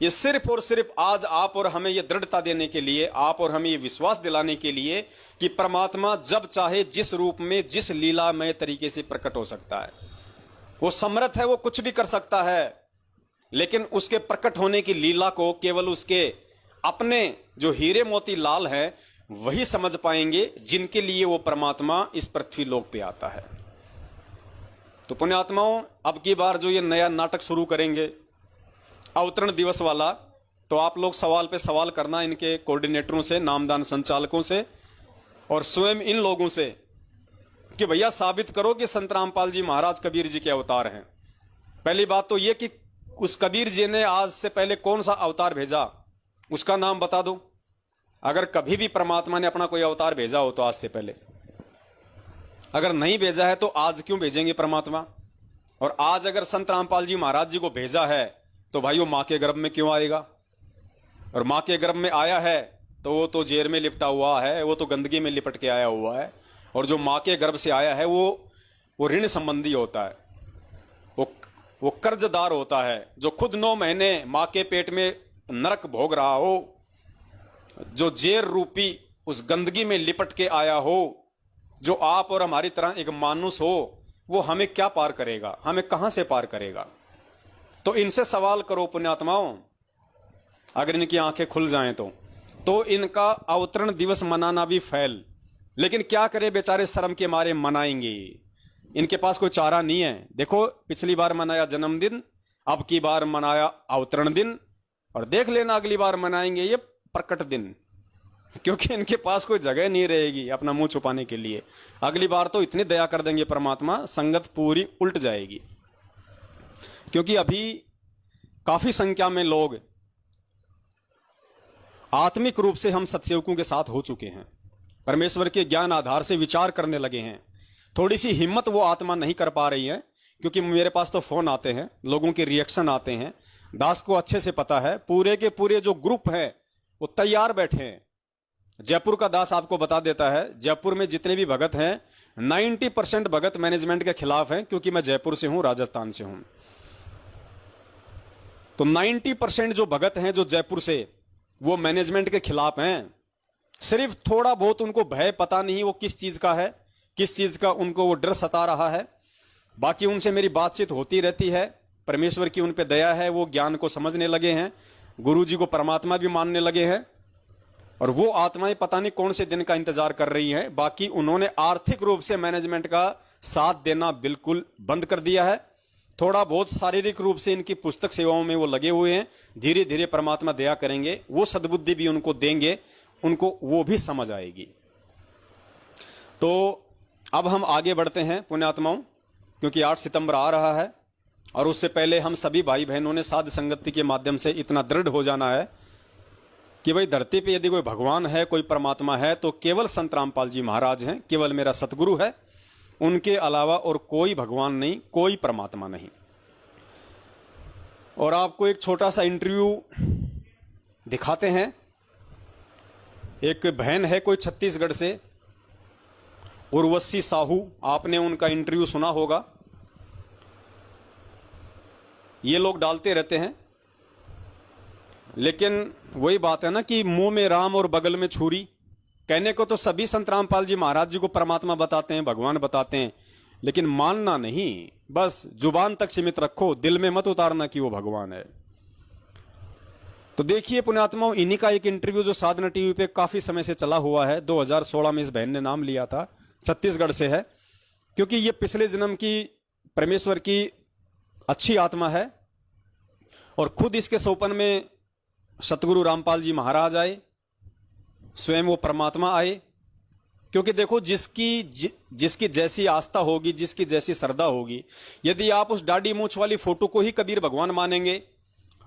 ये सिर्फ और सिर्फ आज आप और हमें ये दृढ़ता देने के लिए, आप और हमें ये विश्वास दिलाने के लिए कि परमात्मा जब चाहे जिस रूप में, जिस लीलामय तरीके से प्रकट हो सकता है। वो समर्थ है, वो कुछ भी कर सकता है, लेकिन उसके प्रकट होने की लीला को केवल उसके अपने जो हीरे मोती लाल हैं वही समझ पाएंगे, जिनके लिए वो परमात्मा इस पृथ्वी लोक पे आता है। तो पुण्यात्माओं, अब की बार जो ये नया नाटक शुरू करेंगे अवतरण दिवस वाला, तो आप लोग सवाल पे सवाल करना इनके कोऑर्डिनेटरों से, नामदान संचालकों से और स्वयं इन लोगों से कि भैया साबित करो कि संत रामपाल जी महाराज कबीर जी के अवतार हैं। पहली बात तो ये कि उस कबीर जी ने आज से पहले कौन सा अवतार भेजा, उसका नाम बता दो। अगर कभी भी परमात्मा ने अपना कोई अवतार भेजा हो तो आज से पहले, अगर नहीं भेजा है तो आज क्यों भेजेंगे परमात्मा? और आज अगर संत रामपाल जी महाराज जी को भेजा है तो भाई वो मां के गर्भ में क्यों आएगा? और मां के गर्भ में आया है तो वो तो जेर में लिपटा हुआ है, वो तो गंदगी में लिपट के आया हुआ है। और जो मां के गर्भ से आया है वो ऋण संबंधी होता है, वो कर्जदार होता है, जो खुद 9 महीने मां के पेट में नरक भोग रहा हो, जो जेर रूपी उस गंदगी में लिपट के आया हो, जो आप और हमारी तरह एक मानुस हो, वो हमें क्या पार करेगा? हमें कहां से पार करेगा? तो इनसे सवाल करो पुण्यात्माओं, अगर इनकी आंखें खुल जाएं तो इनका अवतरण दिवस मनाना भी फैल। लेकिन क्या करे बेचारे, शर्म के मारे मनाएंगे, इनके पास कोई चारा नहीं है। देखो, पिछली बार मनाया जन्मदिन, अब की बार मनाया अवतरण दिन, और देख लेना अगली बार मनाएंगे ये प्रकट दिन, क्योंकि इनके पास कोई जगह नहीं रहेगी अपना मुंह छुपाने के लिए। अगली बार तो इतनी दया कर देंगे परमात्मा, संगत पूरी उल्ट जाएगी। क्योंकि अभी काफी संख्या में लोग आत्मिक रूप से हम सत्सेवकों के साथ हो चुके हैं, परमेश्वर के ज्ञान आधार से विचार करने लगे हैं। थोड़ी सी हिम्मत वो आत्मा नहीं कर पा रही है, क्योंकि मेरे पास तो फोन आते हैं, लोगों के रिएक्शन आते हैं। दास को अच्छे से पता है, पूरे के पूरे जो ग्रुप है वो तैयार बैठे हैं। जयपुर का दास आपको बता देता है, जयपुर में जितने भी भगत हैं 90% भगत मैनेजमेंट के खिलाफ हैं, क्योंकि मैं जयपुर से हूं, राजस्थान से हूं। तो 90% जो भगत हैं जो जयपुर से, वो मैनेजमेंट के खिलाफ हैं। सिर्फ थोड़ा बहुत उनको भय पता नहीं वो किस चीज का है, किस चीज का उनको वो डर सता रहा है। बाकी उनसे मेरी बातचीत होती रहती है, परमेश्वर की उन पे दया है, वो ज्ञान को समझने लगे हैं, गुरु जी को परमात्मा भी मानने लगे हैं। और वो आत्माएं पता नहीं कौन से दिन का इंतजार कर रही हैं। बाकी उन्होंने आर्थिक रूप से मैनेजमेंट का साथ देना बिल्कुल बंद कर दिया है। थोड़ा बहुत शारीरिक रूप से इनकी पुस्तक सेवाओं में वो लगे हुए हैं। धीरे धीरे परमात्मा दया करेंगे, वो सद्बुद्धि भी उनको देंगे, उनको वो भी समझ आएगी। तो अब हम आगे बढ़ते हैं पुण्यात्माओं, क्योंकि 8 सितंबर आ रहा है, और उससे पहले हम सभी भाई बहनों ने साध संगति के माध्यम से इतना दृढ़ हो जाना है कि भाई धरती पे यदि कोई भगवान है, कोई परमात्मा है, तो केवल संत रामपाल जी महाराज हैं, केवल मेरा सतगुरु है। उनके अलावा और कोई भगवान नहीं, कोई परमात्मा नहीं। और आपको एक छोटा सा इंटरव्यू दिखाते हैं। एक बहन है कोई छत्तीसगढ़ से, उर्वशी साहू, आपने उनका इंटरव्यू सुना होगा। ये लोग डालते रहते हैं, लेकिन वही बात है ना कि मुंह में राम और बगल में छुरी। कहने को तो सभी संत रामपाल जी महाराज जी को परमात्मा बताते हैं, भगवान बताते हैं, लेकिन मानना नहीं, बस जुबान तक सीमित रखो, दिल में मत उतारना कि वो भगवान है। तो देखिए पुण्यात्माओं, इन्हीं का एक इंटरव्यू जो साधना टीवी पे काफी समय से चला हुआ है, 2016 में इस बहन ने नाम लिया था, छत्तीसगढ़ से है। क्योंकि ये पिछले जन्म की परमेश्वर की अच्छी आत्मा है, और खुद इसके सोपन में सतगुरु रामपाल जी महाराज आए, स्वयं वो परमात्मा आए। क्योंकि देखो, जिसकी जैसी आस्था होगी, जिसकी जैसी श्रद्धा होगी, यदि आप उस डाडी मूछ वाली फोटो को ही कबीर भगवान मानेंगे,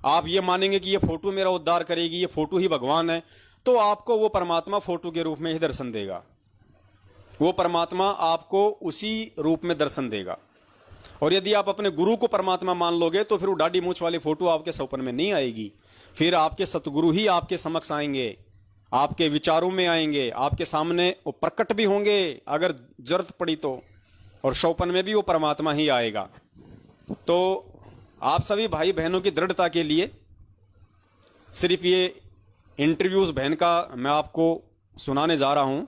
आप ये मानेंगे कि ये फोटो मेरा उद्धार करेगी, ये फोटो ही भगवान है, तो आपको वो परमात्मा फोटो के रूप में ही दर्शन देगा। वो परमात्मा आपको उसी रूप में दर्शन देगा। और यदि आप अपने गुरु को परमात्मा मान लोगे, तो फिर वो डाडी मूछ वाली फोटो आपके सपन में नहीं आएगी। फिर आपके सतगुरु ही आपके समक्ष आएंगे, आपके विचारों में आएंगे, आपके सामने वो प्रकट भी होंगे अगर जरूरत पड़ी तो, और शौपन में भी वो परमात्मा ही आएगा। तो आप सभी भाई बहनों की दृढ़ता के लिए सिर्फ ये इंटरव्यूज बहन का मैं आपको सुनाने जा रहा हूं,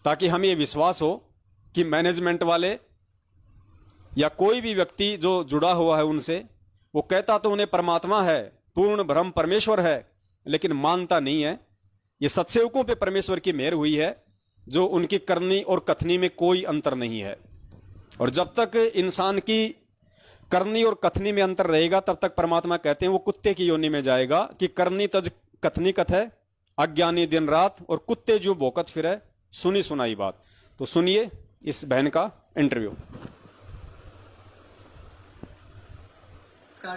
ताकि हमें ये विश्वास हो कि मैनेजमेंट वाले या कोई भी व्यक्ति जो जुड़ा हुआ है उनसे, वो कहता तो उन्हें परमात्मा है, पूर्ण ब्रह्म परमेश्वर है, लेकिन मानता नहीं है। ये सत्सेवकों पे परमेश्वर की मेहर हुई है, जो उनकी करनी और कथनी में कोई अंतर नहीं है। और जब तक इंसान की करनी और कथनी में अंतर रहेगा, तब तक परमात्मा कहते हैं वो कुत्ते की योनि में जाएगा, कि करनी तज कथनी कथ है, अज्ञानी दिन रात, और कुत्ते जो भौंकत फिरे, सुनी सुनाई बात। तो सुनिए इस बहन का इंटरव्यू।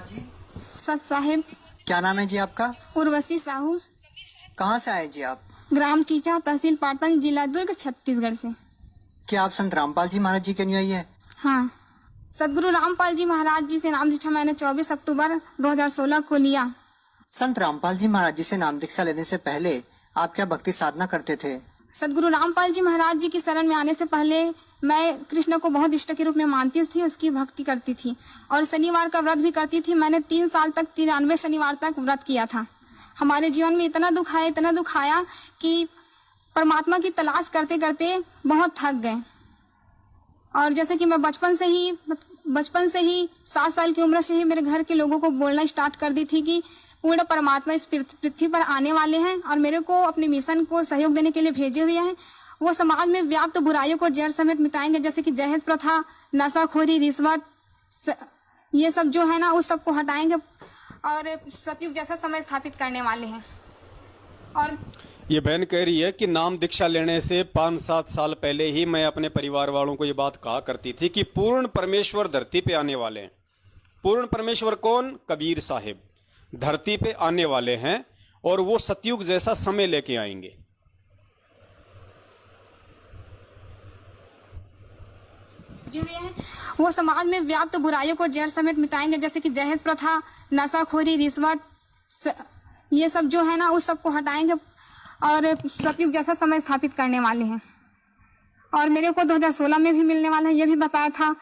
जी सत साहिब। क्या नाम है जी आपका? उर्वशी साहू। कहाँ से आए जी आप? ग्राम चीचा, तहसील पाटन, जिला दुर्ग, छत्तीसगढ़ से। क्या आप संत रामपाल जी महाराज जी के अनुयायी है? हाँ, सदगुरु रामपाल जी महाराज जी से नाम दीक्षा मैंने 24 अक्टूबर 2016 को लिया। संत रामपाल जी महाराज जी से नाम दीक्षा लेने से पहले आप क्या भक्ति साधना करते थे? सदगुरु रामपाल जी महाराज जी की शरण में आने से पहले मैं कृष्ण को बहुत इष्ट के रूप में मानती थी, उसकी भक्ति करती थी और शनिवार का व्रत भी करती थी। मैंने 3 साल तक 93 शनिवार तक व्रत किया था। हमारे जीवन में इतना दुख आया कि परमात्मा की तलाश करते करते बहुत थक गए। और जैसे कि मैं बचपन से ही 7 साल की उम्र से ही मेरे घर के लोगों को बोलना स्टार्ट कर दी थी कि पूर्ण परमात्मा इस पृथ्वी पर आने वाले हैं और मेरे को अपने मिशन को सहयोग देने के लिए भेजे हुए हैं। वो समाज में व्याप्त बुराइयों को जड़ समेत मिटाएंगे, जैसे कि दहेज प्रथा, नशाखोरी, रिश्वत, ये सब जो है ना, उस सब को हटाएंगे और सतयुग जैसा समय स्थापित करने वाले हैं। और ये बहन कह रही है कि नाम दीक्षा लेने से 5-7 साल पहले ही मैं अपने परिवार वालों को ये बात कहा करती थी कि पूर्ण परमेश्वर धरती पे आने वाले हैं। पूर्ण परमेश्वर कौन? कबीर साहिब धरती पे आने वाले हैं और वो सतयुग जैसा समय लेके आएंगे। वो समाज में व्याप्त बुराइयों को जड़ समेत मिटाएंगे, जैसे कि दहेज प्रथा, नशाखोरी, रिश्वत, ये सब जो है ना, उस सब को हटाएंगे और सतयुग जैसा समय स्थापित करने वाले हैं। और मेरे को 2016 में भी मिलने वाला है, ये भी बताया था।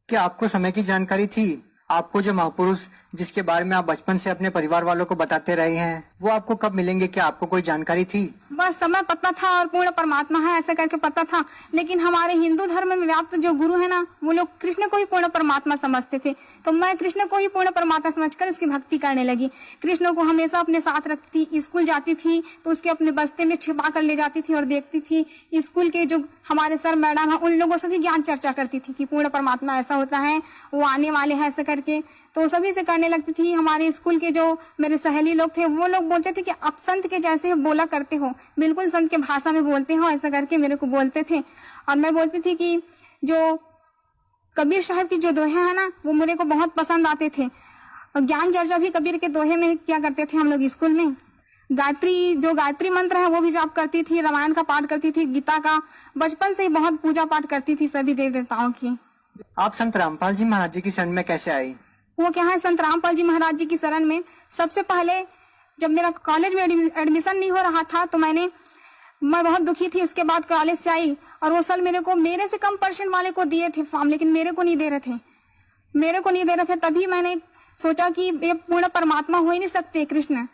क्या आपको समय की जानकारी थी? आपको जो महापुरुष जिसके बारे में आप बचपन से अपने परिवार वालों को बताते रहे हैं, वो आपको कब मिलेंगे? क्या आपको कोई जानकारी थी? बस समय पता था और पूर्ण परमात्मा है ऐसे करके पता था। लेकिन हमारे हिंदू धर्म में व्याप्त जो गुरु है ना, वो लोग कृष्ण को ही पूर्ण परमात्मा समझते थे। तो मैं कृष्ण को ही पूर्ण परमात्मा समझकर उसकी भक्ति करने लगी। कृष्ण को हमेशा अपने साथ रखती थी। स्कूल जाती थी तो उसके अपने बस्ते में छिपा कर ले जाती थी और देखती थी। स्कूल के जो हमारे सर मैडम है, उन लोगों से भी ज्ञान चर्चा करती थी कि पूर्ण परमात्मा ऐसा होता है, वो आने वाले हैं ऐसे करके। तो सभी से करने लगती थी। हमारे स्कूल के जो मेरे सहेली लोग थे, वो लोग बोलते थे कि आप संत के जैसे बोला करते हो, बिल्कुल संत के भाषा में बोलते हो, ऐसा करके मेरे को बोलते थे। और मैं बोलती थी कि जो कबीर साहब की जो दोहे हैं ना, वो मेरे को बहुत पसंद आते थे। और ज्ञान चर्चा भी कबीर के दोहे में क्या करते थे हम लोग स्कूल में। गायत्री मंत्र है वो भी जाप करती थी, रामायण का पाठ करती थी, गीता का। बचपन से ही बहुत पूजा पाठ करती थी सभी देव देवताओं की। आप संत रामपाल जी महाराज जी की शरण में कैसे आई? वो क्या है, संत रामपाल जी महाराज जी की शरण में सबसे पहले जब मेरा कॉलेज में एडमिशन नहीं हो रहा था तो मैं बहुत दुखी थी। उसके बाद कॉलेज से आई और वो साल मेरे से कम परसेंट वाले को दिए थे फॉर्म, लेकिन मेरे को नहीं दे रहे थे। तभी मैंने सोचा कि ये पूर्ण परमात्मा हो ही नहीं सकते कृष्ण।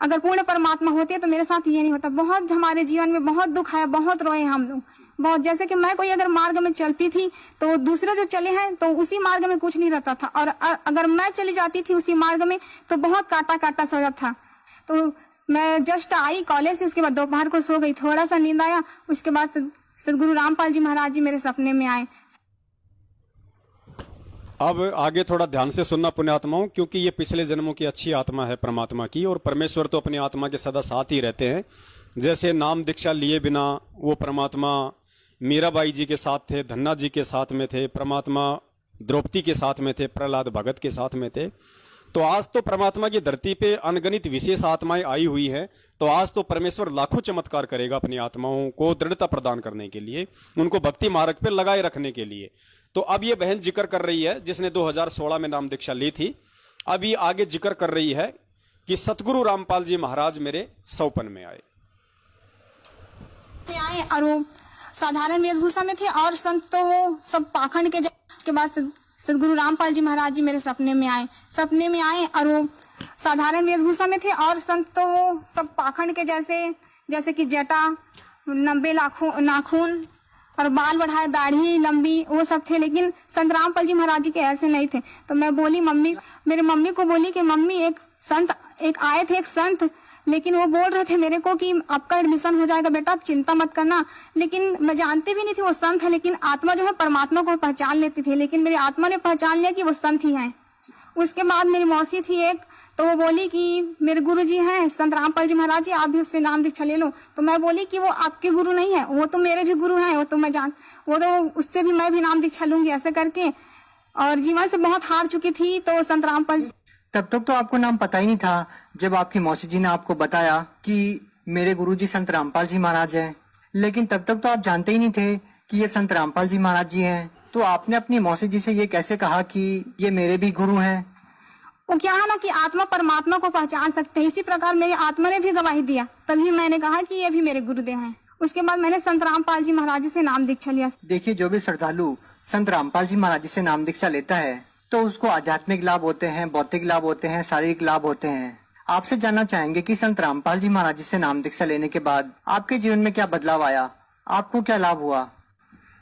अगर पूर्ण परमात्मा होते तो मेरे साथ ये नहीं होता। बहुत हमारे जीवन में बहुत दुख आया, बहुत रोए हम लोग बहुत। जैसे कि मैं कोई अगर मार्ग में चलती थी तो दूसरे जो चले हैं तो उसी मार्ग में कुछ नहीं रहता था, और अगर मैं चली जाती थी उसी मार्ग में तो बहुत काटा सा था। तो मैं जस्ट आई कॉलेज से, उसके बाद दोपहर को सो गई, थोड़ा सा नींद आया। उसके बाद सदगुरु रामपाल जी महाराज जी मेरे सपने में आए। अब आगे थोड़ा ध्यान से सुनना पुण्यात्माओं, क्योंकि ये पिछले जन्मों की अच्छी आत्मा है परमात्मा की, और परमेश्वर तो अपनी आत्मा के सदा साथ ही रहते हैं। जैसे नाम दीक्षा लिए बिना वो परमात्मा मीराबाई जी के साथ थे, धन्ना जी के साथ में थे, परमात्मा द्रौपदी के साथ में थे, प्रहलाद भगत के साथ में थे। तो आज तो परमात्मा की धरती पे अनगणित विशेष आत्माएं आई हुई हैं। तो आज तो परमेश्वर लाखों चमत्कार करेगा अपनी आत्माओं को दृढ़ता प्रदान करने के लिए, उनको भक्ति मार्ग पे लगाए रखने के लिए। तो अब ये बहन जिक्र कर रही है जिसने 2016 में नाम दीक्षा ली थी। अब ये आगे जिक्र कर रही है कि सतगुरु रामपाल जी महाराज मेरे सौपन में आए और वो साधारण वेशभूषा में थे, और संत तो वो सब पाखंड के। उसके बाद सदगुरु रामपाल जी महाराज जी मेरे सपने में आए और वो साधारण वेशभूषा में थे, और संत तो वो सब पाखंड के जैसे कि जटा, लंबे नाखून और बाल बढ़ाए, दाढ़ी लंबी, वो सब थे। लेकिन संत रामपाल जी महाराज जी के ऐसे नहीं थे। तो मैं बोली मेरी मम्मी को बोली कि मम्मी एक आए थे एक संत, लेकिन वो बोल रहे थे मेरे को कि आपका एडमिशन हो जाएगा बेटा, आप चिंता मत करना। लेकिन मैं जानती भी नहीं थी वो संत है, लेकिन आत्मा जो है परमात्मा को पहचान लेती थी। लेकिन मेरी आत्मा ने पहचान लिया कि वो संत ही है। उसके बाद मेरी मौसी थी एक, तो वो बोली कि मेरे गुरु जी हैं संत रामपाल जी महाराज जी, आप भी उससे नाम दीक्षा ले लो। तो मैं बोली कि वो आपके गुरु नहीं है, वो तो मेरे भी गुरु हैं, वो तो उससे भी मैं भी नाम दीक्षा लूंगी ऐसे करके। और जीवन से बहुत हार चुकी थी। तो संत रामपाल, तब तक तो आपको नाम पता ही नहीं था जब आपकी मौसी जी ने आपको बताया कि मेरे गुरुजी संत रामपाल जी महाराज हैं। लेकिन तब तक तो आप जानते ही नहीं थे कि ये संत रामपाल जी महाराज जी हैं। तो आपने अपनी मौसी जी से ये कैसे कहा कि ये मेरे भी गुरु हैं? वो क्या है ना कि आत्मा परमात्मा को पहचान सकते हैं, इसी प्रकार मेरी आत्मा ने भी गवाही दिया, तभी मैंने कहा कि ये भी मेरे गुरुदेव हैं। उसके बाद मैंने संत रामपाल जी महाराज जी से नाम दीक्षा लिया। देखिए, जो भी श्रद्धालु संत रामपाल जी महाराज जी से नाम दीक्षा लेता है तो उसको आध्यात्मिक लाभ होते हैं, भौतिक लाभ होते हैं, शारीरिक लाभ होते हैं। आपसे जानना चाहेंगे कि संत रामपाल जी महाराज जी से नाम दीक्षा लेने के बाद आपके जीवन में क्या बदलाव आया, आपको क्या लाभ हुआ?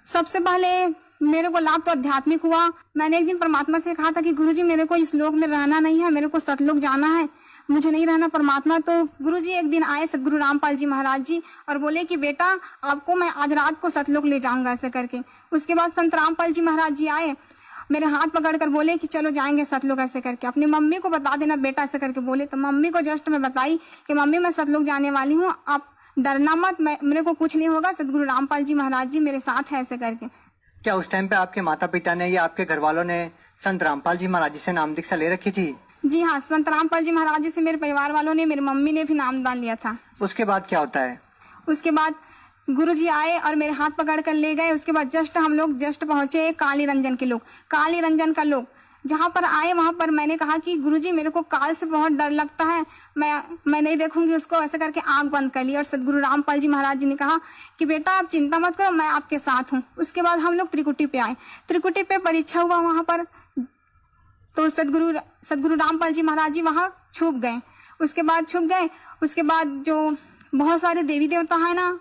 सबसे पहले मेरे को लाभ तो आध्यात्मिक हुआ। मैंने एक दिन परमात्मा से कहा था कि गुरुजी मेरे को इस लोक में रहना नहीं है, मेरे को सतलोक जाना है, मुझे नहीं रहना परमात्मा। तो गुरुजी एक दिन आए सदगुरु रामपाल जी महाराज जी और बोले कि बेटा आपको मैं आज रात को सतलोक ले जाऊंगा ऐसे करके। उसके बाद संत रामपाल जी महाराज जी आए, मेरे हाथ पकड़कर बोले कि चलो जाएंगे सतलोक ऐसे करके, अपनी मम्मी को बता देना बेटा ऐसे करके बोले। तो मम्मी को जस्ट मैं बताई कि मम्मी मैं सतलोक जाने वाली हूँ, आप डरना मत, मेरे को कुछ नहीं होगा, सदगुरु रामपाल जी महाराज जी मेरे साथ है ऐसे करके। क्या उस टाइम पे आपके माता पिता ने या आपके घर वालों ने संत रामपाल जी महाराज जी से नाम दीक्षा ले रखी थी? जी हाँ, संत रामपाल जी महाराज जी से मेरे परिवार वालों ने, मेरी मम्मी ने भी नामदान लिया था। उसके बाद क्या होता है? उसके बाद गुरुजी आए और मेरे हाथ पकड़ कर ले गए। उसके बाद हम लोग पहुंचे काली रंजन के लोग, काली रंजन का लोग जहाँ पर आए वहां पर मैंने कहा कि गुरुजी मेरे को काल से बहुत डर लगता है, मैं नहीं देखूंगी उसको ऐसे करके आंख बंद कर ली। और सदगुरु रामपाल जी महाराज जी ने कहा कि बेटा आप चिंता मत करो, मैं आपके साथ हूँ। उसके बाद हम लोग त्रिकुटी पे आए, त्रिकुटी पे परीक्षा हुआ वहां पर, तो सदगुरु रामपाल जी महाराज जी वहां छुप गए। उसके बाद जो बहुत सारे देवी देवता है ना,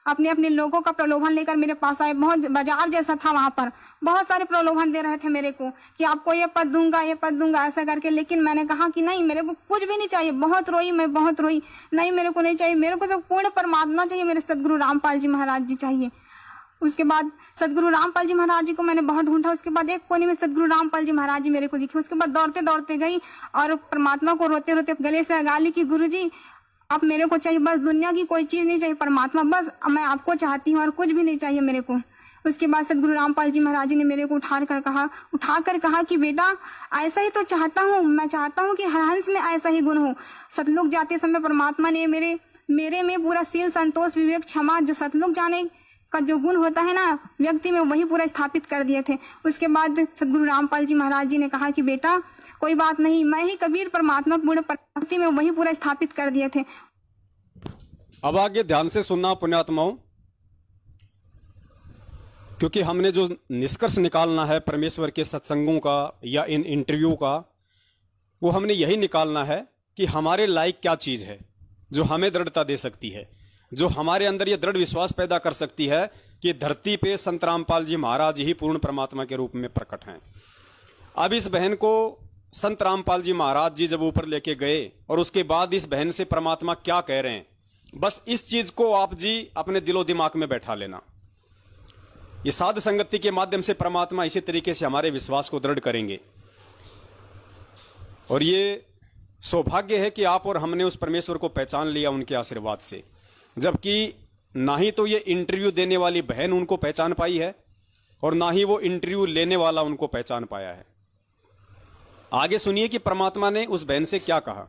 अपने अपने लोगों का प्रलोभन लेकर मेरे पास आए। बहुत बाजार जैसा था वहां पर, बहुत सारे प्रलोभन दे रहे थे मेरे को कि आपको ये पद दूंगा ऐसा करके। लेकिन मैंने कहा कि नहीं, मेरे को कुछ भी नहीं चाहिए। बहुत रोई, नहीं मेरे को नहीं चाहिए, मेरे को तो पूर्ण परमात्मा चाहिए, मेरे सदगुरु रामपाल जी महाराज जी चाहिए। उसके बाद सदगुरु रामपाल जी महाराज जी को मैंने बहुत ढूंढा। उसके बाद एक कोने में सदगुरु रामपाल जी महाराज जी मेरे को दिखे। उसके बाद दौड़ते दौड़ते गई और परमात्मा को रोते रोते गले से लगा ली कि गुरु जी आप मेरे को चाहिए, बस दुनिया की कोई चीज नहीं चाहिए, परमात्मा बस मैं आपको चाहती हूँ और कुछ भी नहीं चाहिए मेरे को। उसके बाद सदगुरु रामपाल जी महाराज जी ने मेरे को उठाकर कहा कि बेटा ऐसा ही तो चाहता हूँ, मैं चाहता हूँ कि हर हंस में ऐसा ही गुण हो। सतलोक जाते समय परमात्मा ने मेरे में पूरा शील, संतोष, विवेक, क्षमा, जो सतलोक जाने का जो गुण होता है ना व्यक्ति में, वही पूरा स्थापित कर दिए थे। उसके बाद सदगुरु रामपाल जी महाराज जी ने कहा कि बेटा कोई बात नहीं, मैं ही कबीर परमात्मा पूर्ण भक्ति में वही पूरा स्थापित कर दिए थे। अब आगे ध्यान से सुनना पुण्यात्माओं, क्योंकि हमने जो निष्कर्ष निकालना है परमेश्वर के सत्संगों का या इन इंटरव्यू का, वो हमने यही निकालना है कि हमारे लायक क्या चीज है जो हमें दृढ़ता दे सकती है, जो हमारे अंदर ये दृढ़ विश्वास पैदा कर सकती है कि धरती पे संत रामपाल जी महाराज ही पूर्ण परमात्मा के रूप में प्रकट हैं। अब इस बहन को संत रामपाल जी महाराज जी जब ऊपर लेके गए और उसके बाद इस बहन से परमात्मा क्या कह रहे हैं, बस इस चीज को आप जी अपने दिलो दिमाग में बैठा लेना। ये साध संगति के माध्यम से परमात्मा इसी तरीके से हमारे विश्वास को दृढ़ करेंगे। और ये सौभाग्य है कि आप और हमने उस परमेश्वर को पहचान लिया उनके आशीर्वाद से, जबकि ना ही तो ये इंटरव्यू देने वाली बहन उनको पहचान पाई है और ना ही वो इंटरव्यू लेने वाला उनको पहचान पाया है। आगे सुनिए कि परमात्मा ने उस बहन से क्या कहा।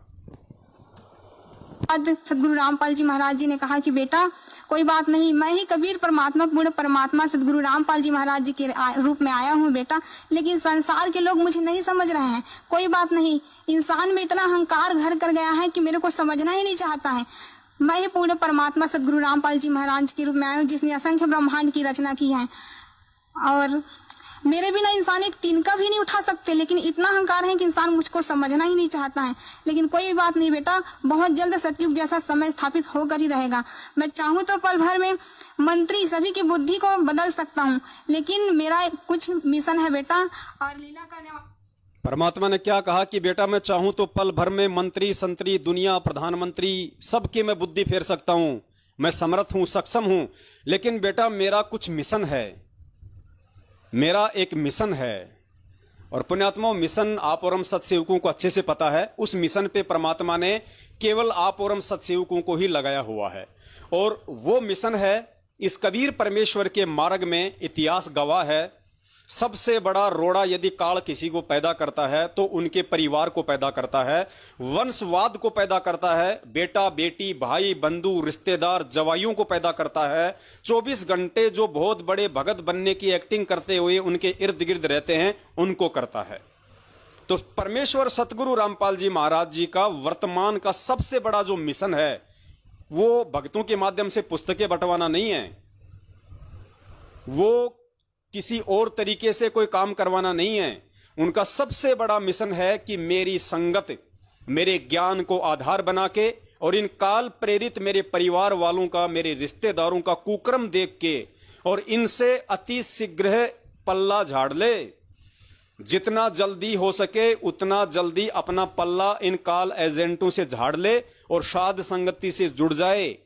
सदगुरु रामपाल जी महाराज जी ने कहा कि बेटा कोई बात नहीं, मैं ही कबीर परमात्मा पूर्ण परमात्मा सदगुरु रामपाल जी महाराज जी के रूप में आया हूँ बेटा, लेकिन संसार के लोग मुझे नहीं समझ रहे हैं। कोई बात नहीं, इंसान में इतना अहंकार घर कर गया है कि मेरे को समझना ही नहीं चाहता है। मैं ही पूर्ण परमात्मा सदगुरु रामपाल जी महाराज के रूप में आया हूँ, जिसने असंख्य ब्रह्मांड की रचना की है। और मेरे बिना इंसान एक तिनका भी नहीं उठा सकते, लेकिन इतना अहंकार है कि इंसान मुझको समझना ही नहीं चाहता है। लेकिन कोई बात नहीं बेटा, बहुत जल्द सतयुग जैसा समय स्थापित होकर ही रहेगा। मैं चाहूँ तो पल भर में मंत्री सभी की बुद्धि को बदल सकता हूँ, लेकिन मेरा कुछ मिशन है बेटा। और लीला करने परमात्मा ने क्या कहा कि बेटा मैं चाहूं तो पल भर में मंत्री, संतरी, दुनिया, प्रधानमंत्री सबकी मैं बुद्धि फेर सकता हूं, मैं समर्थ हूं, सक्षम हूं, लेकिन बेटा मेरा कुछ मिशन है, मेरा एक मिशन है। और पुण्यात्माओं, मिशन आप और हम सत्सेवकों को अच्छे से पता है, उस मिशन पे परमात्मा ने केवल आप और हम सत्सेवकों को ही लगाया हुआ है। और वो मिशन है, इस कबीर परमेश्वर के मार्ग में इतिहास गवाह है, सबसे बड़ा रोड़ा यदि काल किसी को पैदा करता है तो उनके परिवार को पैदा करता है, वंशवाद को पैदा करता है, बेटा बेटी भाई बंधु रिश्तेदार जवाइयों को पैदा करता है। 24 घंटे जो बहुत बड़े भगत बनने की एक्टिंग करते हुए उनके इर्द गिर्द रहते हैं, उनको करता है। तो परमेश्वर सतगुरु रामपाल जी महाराज जी का वर्तमान का सबसे बड़ा जो मिशन है, वो भक्तों के माध्यम से पुस्तकें बंटवाना नहीं है, वो किसी और तरीके से कोई काम करवाना नहीं है। उनका सबसे बड़ा मिशन है कि मेरी संगत, मेरे ज्ञान को आधार बना के और इन काल प्रेरित मेरे परिवार वालों का, मेरे रिश्तेदारों का कुकर्म देख के और इनसे अति शीघ्र पल्ला झाड़ ले। जितना जल्दी हो सके उतना जल्दी अपना पल्ला इन काल एजेंटों से झाड़ ले और साध संगति से जुड़ जाए,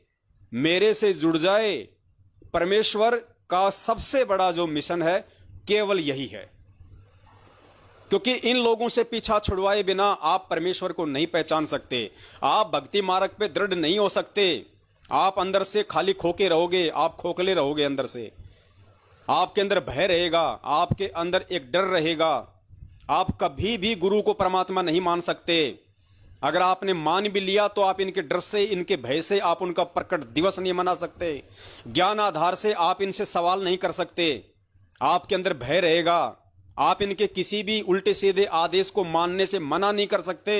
मेरे से जुड़ जाए। परमेश्वर का सबसे बड़ा जो मिशन है केवल यही है, क्योंकि इन लोगों से पीछा छुड़वाए बिना आप परमेश्वर को नहीं पहचान सकते, आप भक्ति मार्ग पे दृढ़ नहीं हो सकते। आप अंदर से खाली खोके रहोगे, आप खोखले रहोगे, अंदर से आपके अंदर भय रहेगा, आपके अंदर एक डर रहेगा। आप कभी भी गुरु को परमात्मा नहीं मान सकते। अगर आपने मान भी लिया तो आप इनके डर से, इनके भय से आप उनका प्रकट दिवस नहीं मना सकते। ज्ञान आधार से आप इनसे सवाल नहीं कर सकते, आपके अंदर भय रहेगा। आप इनके किसी भी उल्टे सीधे आदेश को मानने से मना नहीं कर सकते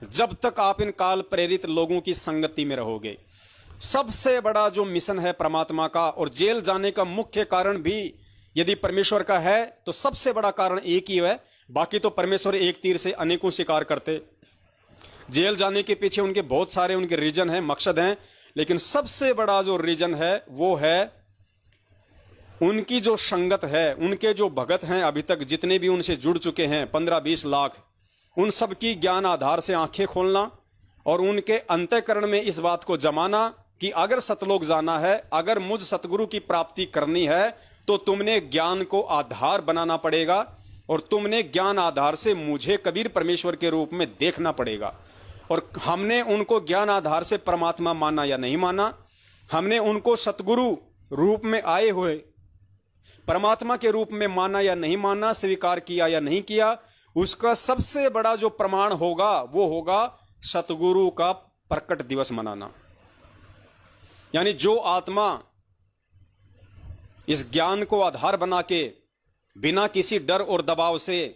जब तक आप इन काल प्रेरित लोगों की संगति में रहोगे। सबसे बड़ा जो मिशन है परमात्मा का, और जेल जाने का मुख्य कारण भी यदि परमेश्वर का है तो सबसे बड़ा कारण एक ही है, बाकी तो परमेश्वर एक तीर से अनेकों शिकार करते। जेल जाने के पीछे उनके बहुत सारे उनके रीजन हैं, मकसद हैं, लेकिन सबसे बड़ा जो रीजन है वो है उनकी जो संगत है, उनके जो भगत हैं अभी तक जितने भी उनसे जुड़ चुके हैं 15-20 लाख, उन सब की ज्ञान आधार से आंखें खोलना और उनके अंतःकरण में इस बात को जमाना कि अगर सतलोक जाना है, अगर मुझ सतगुरु की प्राप्ति करनी है तो तुमने ज्ञान को आधार बनाना पड़ेगा और तुमने ज्ञान आधार से मुझे कबीर परमेश्वर के रूप में देखना पड़ेगा। और हमने उनको ज्ञान आधार से परमात्मा माना या नहीं माना, हमने उनको सतगुरु रूप में आए हुए परमात्मा के रूप में माना या नहीं माना, स्वीकार किया या नहीं किया, उसका सबसे बड़ा जो प्रमाण होगा वो होगा सतगुरु का प्रकट दिवस मनाना। यानी जो आत्मा इस ज्ञान को आधार बना के बिना किसी डर और दबाव से,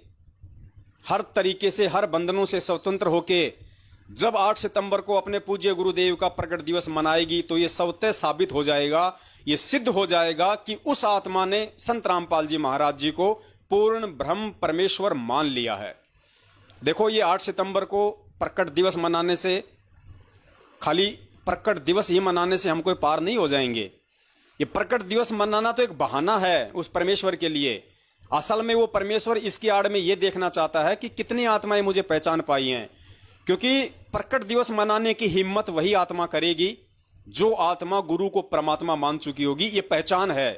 हर तरीके से, हर बंधनों से स्वतंत्र होके जब 8 सितंबर को अपने पूज्य गुरुदेव का प्रकट दिवस मनाएगी तो ये स्वतः साबित हो जाएगा, ये सिद्ध हो जाएगा कि उस आत्मा ने संत रामपाल जी महाराज जी को पूर्ण ब्रह्म परमेश्वर मान लिया है। देखो, ये 8 सितंबर को प्रकट दिवस मनाने से, खाली प्रकट दिवस ही मनाने से हम कोई पार नहीं हो जाएंगे। ये प्रकट दिवस मनाना तो एक बहाना है उस परमेश्वर के लिए। असल में वो परमेश्वर इसकी आड़ में ये देखना चाहता है कि कितनी आत्माएं मुझे पहचान पाई हैं, क्योंकि प्रकट दिवस मनाने की हिम्मत वही आत्मा करेगी जो आत्मा गुरु को परमात्मा मान चुकी होगी। ये पहचान है।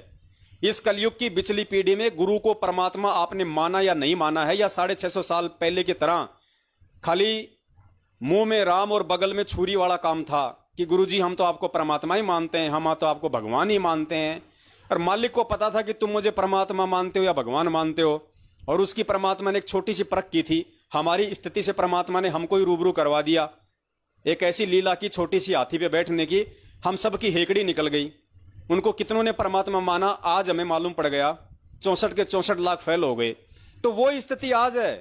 इस कलयुग की बिचली पीढ़ी में गुरु को परमात्मा आपने माना या नहीं माना है, या 650 साल पहले की तरह खाली मुंह में राम और बगल में छुरी वाला काम था कि गुरुजी हम तो आपको परमात्मा ही मानते हैं, हम तो आपको भगवान ही मानते हैं। और मालिक को पता था कि तुम मुझे परमात्मा मानते हो या भगवान मानते हो, और उसकी परमात्मा ने एक छोटी सी परख की थी। हमारी स्थिति से परमात्मा ने हमको ही रूबरू करवा दिया। एक ऐसी लीला की छोटी सी हाथी पे बैठने की, हम सब की हेकड़ी निकल गई। उनको कितनों ने परमात्मा माना, आज हमें मालूम पड़ गया 64 के 64 लाख फेल हो गए। तो वो स्थिति आज है,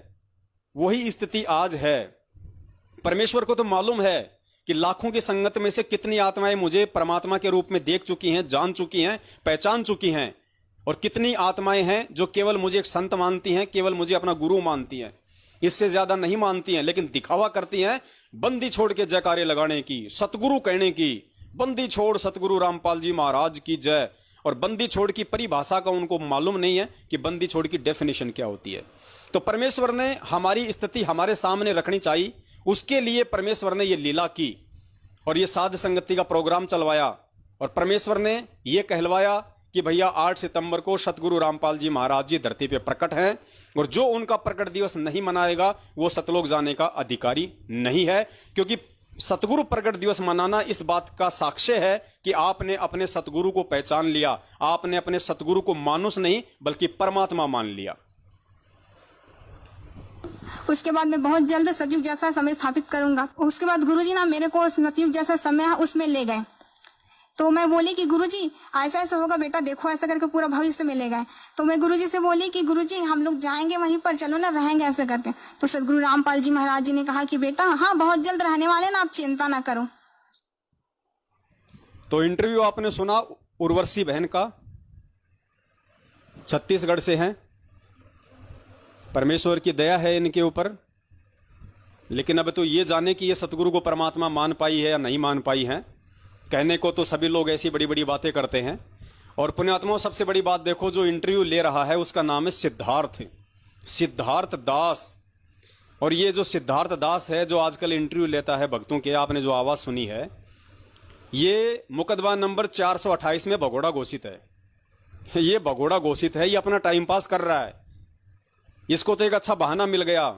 वही स्थिति आज है। परमेश्वर को तो मालूम है कि लाखों की संगत में से कितनी आत्माएं मुझे परमात्मा के रूप में देख चुकी हैं, जान चुकी हैं, पहचान चुकी हैं, और कितनी आत्माएं हैं जो केवल मुझे एक संत मानती हैं, केवल मुझे अपना गुरु मानती हैं, इससे ज्यादा नहीं मानती हैं, लेकिन दिखावा करती हैं बंदी छोड़ के जयकारे लगाने की, सतगुरु कहने की। बंदी छोड़ सतगुरु रामपाल जी महाराज की जय। और बंदी छोड़ की परिभाषा का उनको मालूम नहीं है कि बंदी छोड़ की डेफिनेशन क्या होती है। तो परमेश्वर ने हमारी स्थिति हमारे सामने रखनी चाहिए, उसके लिए परमेश्वर ने ये लीला की और ये साध संगति का प्रोग्राम चलवाया। और परमेश्वर ने ये कहलवाया कि भैया 8 सितंबर को सतगुरु रामपाल जी महाराज जी धरती पे प्रकट हैं, और जो उनका प्रकट दिवस नहीं मनाएगा वो सतलोक जाने का अधिकारी नहीं है। क्योंकि सतगुरु प्रकट दिवस मनाना इस बात का साक्ष्य है कि आपने अपने सतगुरु को पहचान लिया, आपने अपने सतगुरु को मानुष नहीं बल्कि परमात्मा मान लिया। उसके बाद मैं बहुत जल्द सतयुग जैसा समय स्थापित करूंगा। उसके बाद गुरुजी ना मेरे को सतयुग जैसा समय है उसमें ले गए। तो मैं बोली कि गुरुजी ऐसा ऐसा होगा बेटा, देखो ऐसा करके पूरा भविष्य में ले गए। तो मैं गुरुजी से बोली कि गुरुजी हम लोग जाएंगे वहीं पर, चलो ना रहेंगे ऐसे करके। तो सदगुरु रामपाल जी महाराज जी ने कहा कि बेटा हाँ बहुत जल्द रहने वाले ना, आप चिंता ना करो। तो इंटरव्यू आपने सुना उर्वशी बहन का, छत्तीसगढ़ से हैं। परमेश्वर की दया है इनके ऊपर। लेकिन अब तो ये जाने कि ये सतगुरु को परमात्मा मान पाई है या नहीं मान पाई है। कहने को तो सभी लोग ऐसी बड़ी बड़ी बातें करते हैं। और पुण्यात्माओं, सबसे बड़ी बात देखो, जो इंटरव्यू ले रहा है उसका नाम है सिद्धार्थ दास। और ये जो सिद्धार्थ दास है जो आजकल इंटरव्यू लेता है भक्तों के, आपने जो आवाज सुनी है, ये मुकदमा नंबर 428 में भगोड़ा घोषित है। ये भगोड़ा घोषित है, ये अपना टाइम पास कर रहा है। इसको तो एक अच्छा बहाना मिल गया,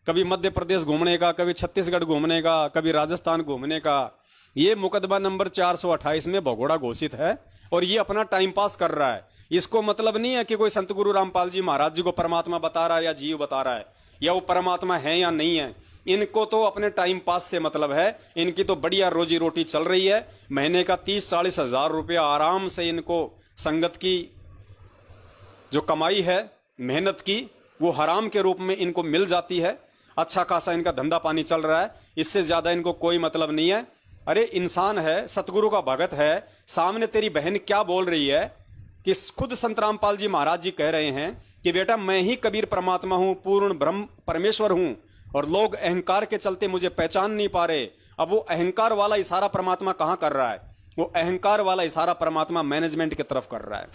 कभी मध्य प्रदेश घूमने का, कभी छत्तीसगढ़ घूमने का, कभी राजस्थान घूमने का। ये मुकदमा नंबर 428 में भगोड़ा घोषित है और ये अपना टाइम पास कर रहा है। इसको मतलब नहीं है कि कोई संत गुरु रामपाल जी महाराज जी को परमात्मा बता रहा है या जीव बता रहा है, या वो परमात्मा है या नहीं है। इनको तो अपने टाइम पास से मतलब है। इनकी तो बढ़िया रोजी रोटी चल रही है। महीने का 30-40 हजार रुपया आराम से इनको संगत की जो कमाई है, मेहनत की, वो हराम के रूप में इनको मिल जाती है। अच्छा खासा इनका धंधा पानी चल रहा है। इससे ज्यादा इनको कोई मतलब नहीं है। अरे इंसान है, सतगुरु का भगत है, सामने तेरी बहन क्या बोल रही है कि खुद संत रामपाल जी महाराज जी कह रहे हैं कि बेटा मैं ही कबीर परमात्मा हूं, पूर्ण ब्रह्म परमेश्वर हूं, और लोग अहंकार के चलते मुझे पहचान नहीं पा रहे। अब वो अहंकार वाला इशारा परमात्मा कहां कर रहा है? वो अहंकार वाला इशारा परमात्मा मैनेजमेंट की तरफ कर रहा है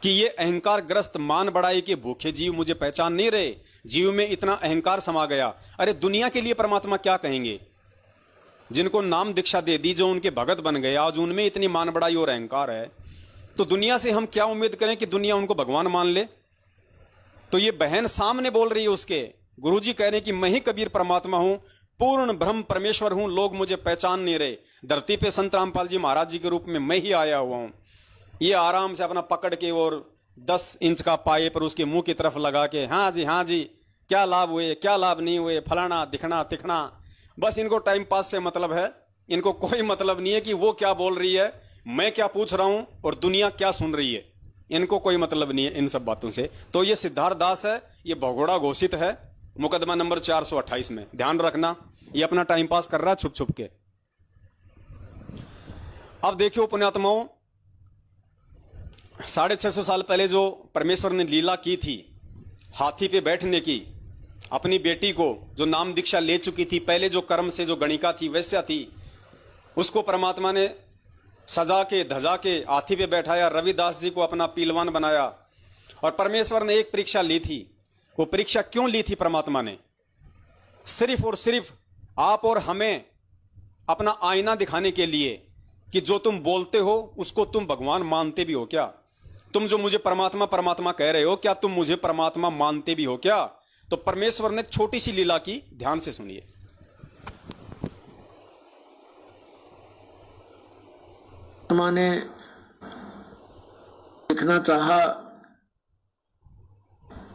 कि ये अहंकार ग्रस्त मान बढ़ाई के भूखे जीव मुझे पहचान नहीं रहे। जीव में इतना अहंकार समा गया। अरे दुनिया के लिए परमात्मा क्या कहेंगे? जिनको नाम दीक्षा दे दी, जो उनके भगत बन गए, आज उनमें इतनी मान बढ़ाई और अहंकार है, तो दुनिया से हम क्या उम्मीद करें कि दुनिया उनको भगवान मान ले? तो ये बहन सामने बोल रही है उसके, गुरुजी कह रहे हैं कि मैं ही कबीर परमात्मा हूं, पूर्ण ब्रह्म परमेश्वर हूं, लोग मुझे पहचान नहीं रहे। धरती पे संत रामपाल जी महाराज जी के रूप में मैं ही आया हुआ हूं। ये आराम से अपना पकड़ के और 10 इंच का पाए पर उसके मुंह की तरफ लगा के, हाँ जी क्या लाभ हुए, क्या लाभ नहीं हुए, फलाना दिखना तिखना। बस इनको टाइम पास से मतलब है। इनको कोई मतलब नहीं है कि वो क्या बोल रही है, मैं क्या पूछ रहा हूं और दुनिया क्या सुन रही है। इनको कोई मतलब नहीं है इन सब बातों से। तो ये सिद्धार्थ दास है, ये भगोड़ा घोषित है मुकदमा नंबर 428 में। ध्यान रखना, ये अपना टाइम पास कर रहा है छुप छुप के। अब देखियो पुण्यात्माओं, 650 साल पहले जो परमेश्वर ने लीला की थी हाथी पे बैठने की, अपनी बेटी को जो नाम दीक्षा ले चुकी थी, पहले जो कर्म से जो गणिका थी वैश्या थी, उसको परमात्मा ने सजा के धजा के हाथी पे बैठाया, रविदास जी को अपना पीलवान बनाया। और परमेश्वर ने एक परीक्षा ली थी। वो परीक्षा क्यों ली थी परमात्मा ने? सिर्फ और सिर्फ आप और हमें अपना आईना दिखाने के लिए कि जो तुम बोलते हो उसको तुम भगवान मानते भी हो क्या? तुम जो मुझे परमात्मा परमात्मा कह रहे हो, क्या तुम मुझे परमात्मा मानते भी हो क्या? तो परमेश्वर ने छोटी सी लीला की, ध्यान से सुनिए। ने देखना चाहा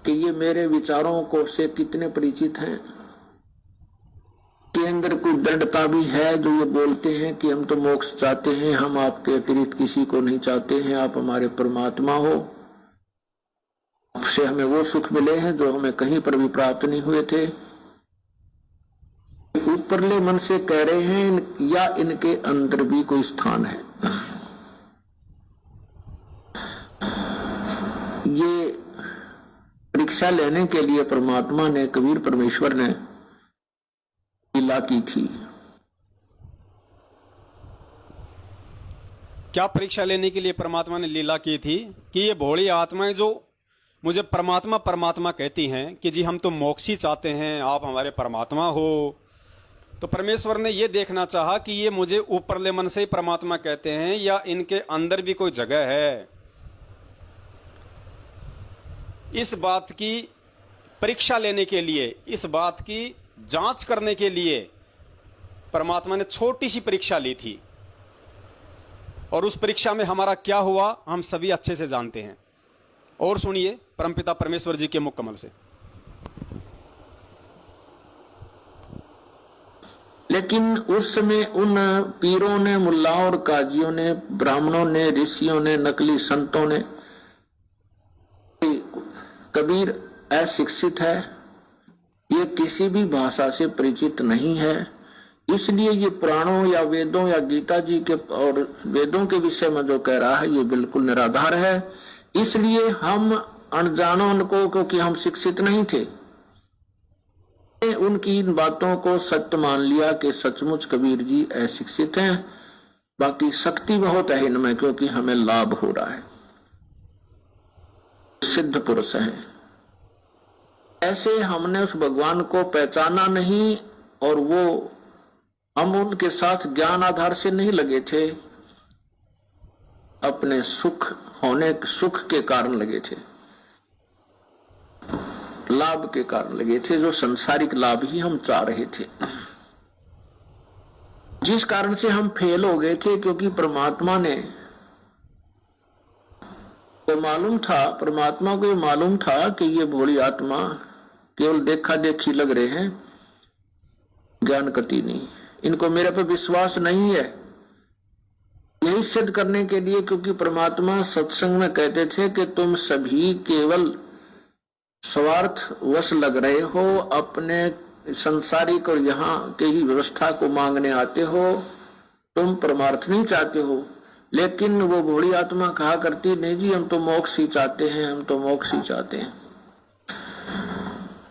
कि ये मेरे विचारों को से कितने परिचित हैं, के अंदर कोई दृढ़ता भी है जो ये बोलते हैं कि हम तो मोक्ष चाहते हैं, हम आपके अतिरिक्त किसी को नहीं चाहते हैं, आप हमारे परमात्मा हो, आपसे हमें वो सुख मिले हैं जो हमें कहीं पर भी प्राप्त नहीं हुए थे। ऊपरले मन से कह रहे हैं या इनके अंदर भी कोई स्थान है? ये परीक्षा लेने के लिए परमात्मा ने, कबीर परमेश्वर ने लीला की थी। क्या परीक्षा लेने के लिए परमात्मा ने लीला की थी? कि ये भोली आत्माएं जो मुझे परमात्मा परमात्मा कहती हैं कि जी हम तो मोक्ष ही चाहते हैं, आप हमारे परमात्मा हो, तो परमेश्वर ने ये देखना चाहा कि ये मुझे ऊपरले मन से ही परमात्मा कहते हैं या इनके अंदर भी कोई जगह है। इस बात की परीक्षा लेने के लिए, इस बात की जांच करने के लिए परमात्मा ने छोटी सी परीक्षा ली थी, और उस परीक्षा में हमारा क्या हुआ हम सभी अच्छे से जानते हैं। और सुनिए परमपिता परमेश्वर जी के मुख कमल से। लेकिन उस समय उन पीरों ने, मुल्लाओं और काजियों ने, ब्राह्मणों ने, ऋषियों ने, नकली संतों ने, कबीर अशिक्षित है, ये किसी भी भाषा से परिचित नहीं है, इसलिए ये पुराणों या वेदों या गीता जी के और वेदों के विषय में जो कह रहा है ये बिल्कुल निराधार है। इसलिए हम अनजानों को, क्योंकि हम शिक्षित नहीं थे, उनकी इन बातों को सत्य मान लिया कि सचमुच कबीर जी अशिक्षित हैं, बाकी शक्ति बहुत है इनमें, क्योंकि हमें लाभ हो रहा है, सिद्ध पुरुष है। ऐसे हमने उस भगवान को पहचाना नहीं, और वो हम उनके साथ ज्ञान आधार से नहीं लगे थे, अपने सुख के कारण लगे थे, लाभ के कारण लगे थे, जो संसारिक लाभ ही हम चाह रहे थे, जिस कारण से हम फेल हो गए थे। क्योंकि परमात्मा ने तो मालूम था, परमात्मा को ये मालूम था कि ये भोली आत्मा केवल देखा देखी लग रहे हैं, ज्ञान कति नहीं, इनको मेरे पर विश्वास नहीं है। यही सिद्ध करने के लिए, क्योंकि परमात्मा सत्संग में कहते थे कि तुम सभी केवल स्वार्थ वश लग रहे हो, अपने संसारिक और यहाँ के ही व्यवस्था को मांगने आते हो, तुम परमार्थ नहीं चाहते हो। लेकिन वो भोली आत्मा कहा करती, नहीं जी हम तो मोक्ष ही चाहते हैं, हम तो मोक्ष ही चाहते हैं।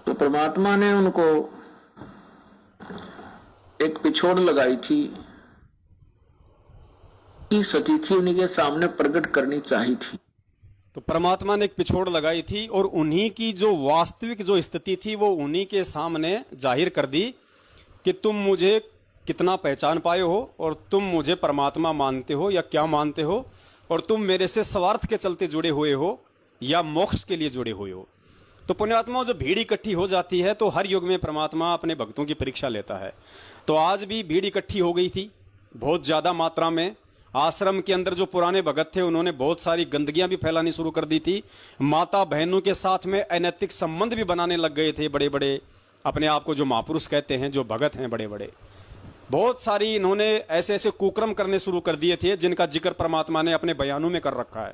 तो परमात्मा ने उनको एक पिछोड़ लगाई थी कि सती थी उन्हीं के सामने प्रकट करनी चाहिए थी। तो परमात्मा ने एक पिछोड़ लगाई थी और उन्हीं की जो वास्तविक जो स्थिति थी वो उन्हीं के सामने जाहिर कर दी कि तुम मुझे कितना पहचान पाए हो, और तुम मुझे परमात्मा मानते हो या क्या मानते हो, और तुम मेरे से स्वार्थ के चलते जुड़े हुए हो या मोक्ष के लिए जुड़े हुए हो। तो पुण्यात्माओं, जब भीड़ इकट्ठी हो जाती है तो हर युग में परमात्मा अपने भक्तों की परीक्षा लेता है। तो आज भी भीड़ इकट्ठी हो गई थी बहुत ज्यादा मात्रा में। आश्रम के अंदर जो पुराने भगत थे उन्होंने बहुत सारी गंदगियां भी फैलानी शुरू कर दी थी। माता बहनों के साथ में अनैतिक संबंध भी बनाने लग गए थे। बड़े बड़े अपने आप को जो महापुरुष कहते हैं, जो भगत हैं बड़े बड़े, बहुत सारी इन्होंने ऐसे ऐसे कुकर्म करने शुरू कर दिए थे जिनका जिक्र परमात्मा ने अपने बयानों में कर रखा है।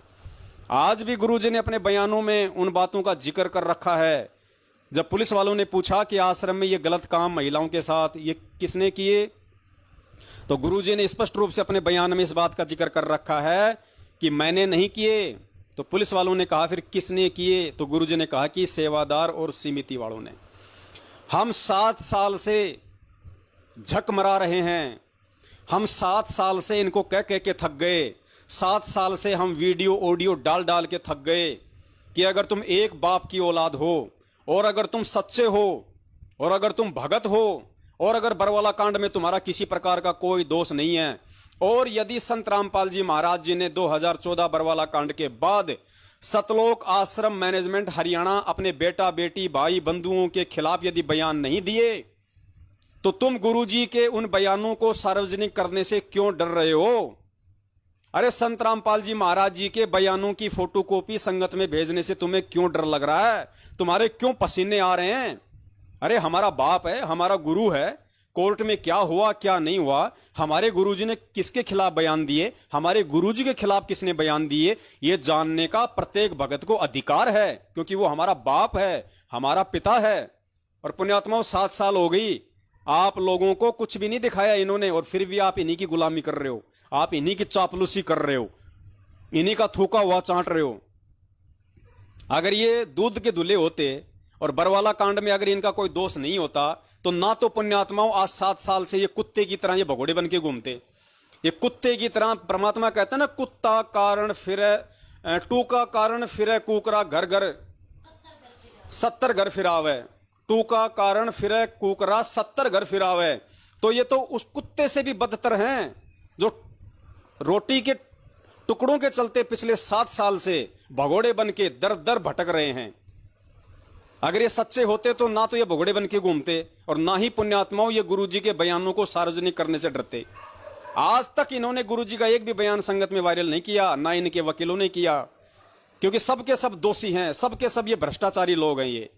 आज भी गुरु जी ने अपने बयानों में उन बातों का जिक्र कर रखा है। जब पुलिस वालों ने पूछा कि आश्रम में ये गलत काम महिलाओं के साथ ये किसने किए, तो गुरुजी ने स्पष्ट रूप से अपने बयान में इस बात का जिक्र कर रखा है कि मैंने नहीं किए। तो पुलिस वालों ने कहा फिर किसने किए, तो गुरुजी ने कहा कि सेवादार और समिति वालों ने। हम 7 साल से झक मरा रहे हैं, हम 7 साल से इनको कह कह के थक गए, 7 साल से हम वीडियो ऑडियो डाल डाल के थक गए कि अगर तुम एक बाप की औलाद हो, और अगर तुम सच्चे हो, और अगर तुम भगत हो, और अगर बरवाला कांड में तुम्हारा किसी प्रकार का कोई दोष नहीं है, और यदि संत रामपाल जी महाराज जी ने 2014 बरवाला कांड के बाद सतलोक आश्रम मैनेजमेंट हरियाणा अपने बेटा बेटी भाई बंधुओं के खिलाफ यदि बयान नहीं दिए, तो तुम गुरुजी के उन बयानों को सार्वजनिक करने से क्यों डर रहे हो? अरे संत रामपाल जी महाराज जी के बयानों की फोटोकॉपी संगत में भेजने से तुम्हें क्यों डर लग रहा है? तुम्हारे क्यों पसीने आ रहे हैं? अरे हमारा बाप है, हमारा गुरु है, कोर्ट में क्या हुआ क्या नहीं हुआ, हमारे गुरुजी ने किसके खिलाफ बयान दिए, हमारे गुरुजी के खिलाफ किसने बयान दिए, ये जानने का प्रत्येक भगत को अधिकार है, क्योंकि वो हमारा बाप है, हमारा पिता है। और पुण्यात्माओं 7 साल हो गई, आप लोगों को कुछ भी नहीं दिखाया इन्होंने, और फिर भी आप इन्हीं की गुलामी कर रहे हो, आप इन्हीं की चापलूसी कर रहे हो, इन्हीं का थूका हुआ चाट रहे हो। अगर ये दूध के धुले होते और बरवाला कांड में अगर इनका कोई दोष नहीं होता, तो ना तो पुण्यात्माओं आज 7 साल से ये कुत्ते की तरह ये भगोड़े बन के घूमते। ये कुत्ते की तरह, परमात्मा कहता है ना, कुत्ता कारण फिरे टूका कारण फिरे कुकरा घर घर 70 घर फिरावे, टूका कारण फिरे कुकरा 70 घर फिरावे। तो ये तो उस कुत्ते से भी बदतर हैं जो रोटी के टुकड़ों के चलते पिछले 7 साल से भगोड़े बन के दर दर भटक रहे हैं। अगर ये सच्चे होते तो ना तो ये भगोड़े बन के घूमते और ना ही पुण्यात्माओं ये गुरुजी के बयानों को सार्वजनिक करने से डरते। आज तक इन्होंने गुरुजी का एक भी बयान संगत में वायरल नहीं किया, ना इनके वकीलों ने किया, क्योंकि सबके सब दोषी हैं, सबके सब ये भ्रष्टाचारी लोग हैं। ये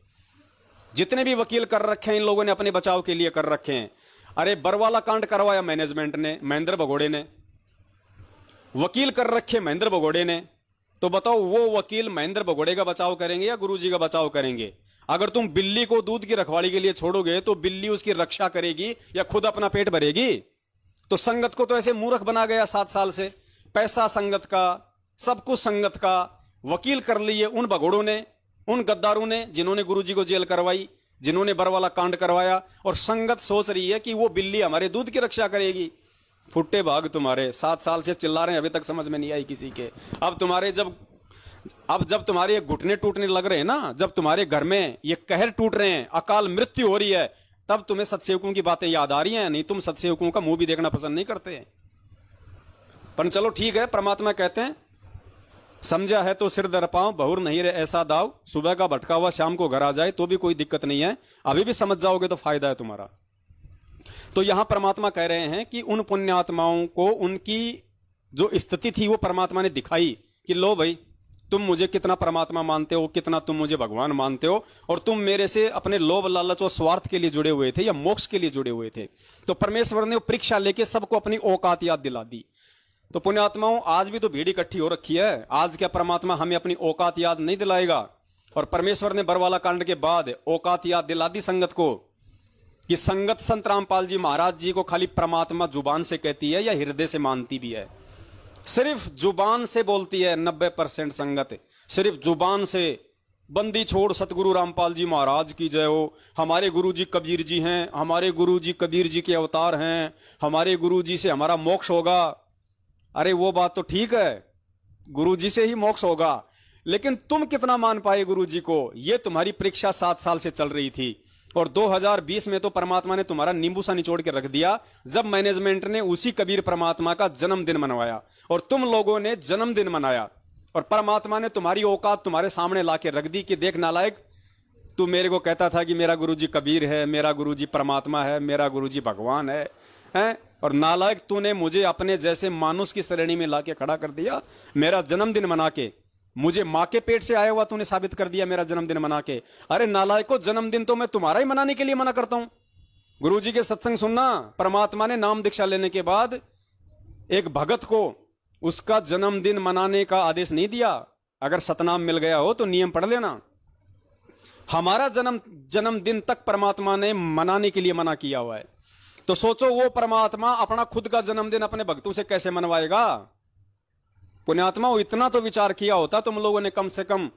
जितने भी वकील कर रखे हैं इन लोगों ने अपने बचाव के लिए कर रखे हैं। अरे बरवाला कांड करवाया मैनेजमेंट ने, महेंद्र भगोड़े ने, वकील कर रखे महेंद्र भगोड़े ने। तो बताओ वो वकील महेंद्र भगोड़े का बचाव करेंगे या गुरुजी का बचाव करेंगे? अगर तुम बिल्ली को दूध की रखवाली के लिए छोड़ोगे तो बिल्ली उसकी रक्षा करेगी या खुद अपना पेट भरेगी? तो संगत को तो ऐसे मूर्ख बना गया 7 साल से। पैसा संगत का, सब कुछ संगत का, वकील कर लिए उन भगोड़ों ने, उन गद्दारों ने जिन्होंने गुरुजी को जेल करवाई, जिन्होंने बरवाला कांड करवाया। और संगत सोच रही है कि वो बिल्ली हमारे दूध की रक्षा करेगी। फुट्टे भाग तुम्हारे 7 साल से चिल्ला रहे हैं, अभी तक समझ में नहीं आई किसी के। अब जब तुम्हारे घुटने टूटने लग रहे हैं ना, जब तुम्हारे घर में ये कहर टूट रहे हैं, अकाल मृत्यु हो रही है, तब तुम्हें सत्सेवकों की बातें याद आ रही हैं। नहीं तुम सत्सेवकों का मुंह भी देखना पसंद नहीं करते। पर चलो ठीक है, परमात्मा कहते हैं समझा है तो सिर दर पांव, बहुर नहीं रहे ऐसा दाव, सुबह का भटका हुआ शाम को घर आ जाए तो भी कोई दिक्कत नहीं है। अभी भी समझ जाओगे तो फायदा है तुम्हारा। तो यहां परमात्मा कह रहे हैं कि उन पुण्यात्माओं को उनकी जो स्थिति थी वो परमात्मा ने दिखाई कि लो भाई तुम मुझे कितना परमात्मा मानते हो, कितना तुम मुझे भगवान मानते हो, और तुम मेरे से अपने लोभ लालच और स्वार्थ के लिए जुड़े हुए थे या मोक्ष के लिए जुड़े हुए थे। तो परमेश्वर ने परीक्षा लेके सबको अपनी औकात याद दिला दी। तो पुण्यात्माओं आज भी तो भीड़ इकट्ठी हो रखी है। आज क्या परमात्मा हमें अपनी औकात याद नहीं दिलाएगा? और परमेश्वर ने बरवाला कांड के बाद औकात याद दिला दी संगत को कि संगत संत रामपाल जी महाराज जी को खाली परमात्मा जुबान से कहती है या हृदय से मानती भी है? सिर्फ जुबान से बोलती है 90% संगत, सिर्फ जुबान से। बंदी छोड़ सतगुरु रामपाल जी महाराज की जय हो, हमारे गुरु जी कबीर जी हैं, हमारे गुरु जी कबीर जी के अवतार हैं, हमारे गुरु जी से हमारा मोक्ष होगा। अरे वो बात तो ठीक है, गुरु जी से ही मोक्ष होगा, लेकिन तुम कितना मान पाए गुरु जी को? ये तुम्हारी परीक्षा 7 साल से चल रही थी। और 2020 में तो परमात्मा ने तुम्हारा नींबू सा निचोड़ के रख दिया जब मैनेजमेंट ने उसी कबीर परमात्मा का जन्मदिन मनवाया और तुम लोगों ने जन्मदिन मनाया। और परमात्मा ने तुम्हारी औकात तुम्हारे सामने लाके रख दी कि देख नालायक, तू मेरे को कहता था कि मेरा गुरुजी कबीर है, मेरा गुरुजी परमात्मा है, मेरा गुरुजी भगवान है, हैं? और नालायक तूने मुझे अपने जैसे मानुष की श्रेणी में लाके खड़ा कर दिया। मेरा जन्मदिन मना के, मुझे मां के पेट से आया हुआ तूने साबित कर दिया मेरा जन्मदिन मना के। अरे नालायको, जन्मदिन तो मैं तुम्हारा ही मनाने के लिए मना करता हूं। गुरुजी के सत्संग सुनना, परमात्मा ने नाम दीक्षा लेने के बाद एक भगत को उसका जन्मदिन मनाने का आदेश नहीं दिया। अगर सतनाम मिल गया हो तो नियम पढ़ लेना। हमारा जन्मदिन तक परमात्मा ने मनाने के लिए मना किया हुआ है। तो सोचो वो परमात्मा अपना खुद का जन्मदिन अपने भक्तों से कैसे मनवाएगा? पुण्यात्मा, इतना तो विचार किया होता तुम लोगों ने कम से कम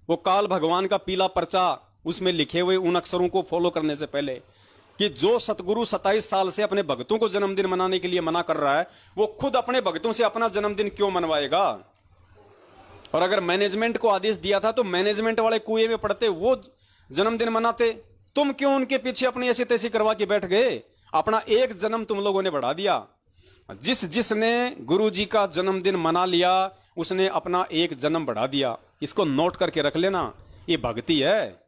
वो काल भगवान का पीला पर्चा उसमें लिखे हुए उन अक्षरों को फॉलो करने से पहले कि जो सतगुरु 27 साल से अपने भक्तों को जन्मदिन मनाने के लिए मना कर रहा है, वो खुद अपने भक्तों से अपना जन्मदिन क्यों मनवाएगा? और अगर मैनेजमेंट को आदेश दिया था तो मैनेजमेंट वाले कुएं में पड़ते वो जन्मदिन मनाते। तुम क्यों उनके पीछे अपनी ऐसी तैसी करवा के बैठ गए? अपना एक जन्म तुम लोगों ने बढ़ा दिया। जिसने गुरु जी का जन्मदिन मना लिया उसने अपना एक जन्म बढ़ा दिया। इसको नोट करके रख लेना, ये भक्ति है,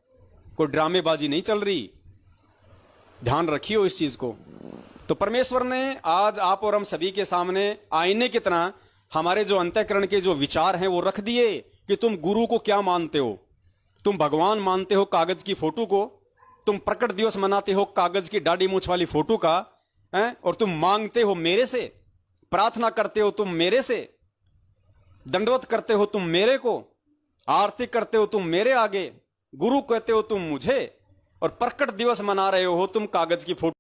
कोई ड्रामेबाजी नहीं चल रही। ध्यान रखियो इस चीज को। तो परमेश्वर ने आज आप और हम सभी के सामने आईने की तरह हमारे जो अंतःकरण के जो विचार हैं वो रख दिए कि तुम गुरु को क्या मानते हो। तुम भगवान मानते हो कागज की फोटो को, तुम प्रकट दिवस मनाते हो कागज की दाढ़ी मूछ वाली फोटो का, हैं? और तुम मांगते हो मेरे से, प्रार्थना करते हो तुम मेरे से, दंडवत करते हो तुम मेरे को, आरती करते हो तुम मेरे आगे, गुरु कहते हो तुम मुझे, और प्रकट दिवस मना रहे हो तुम कागज की फोटो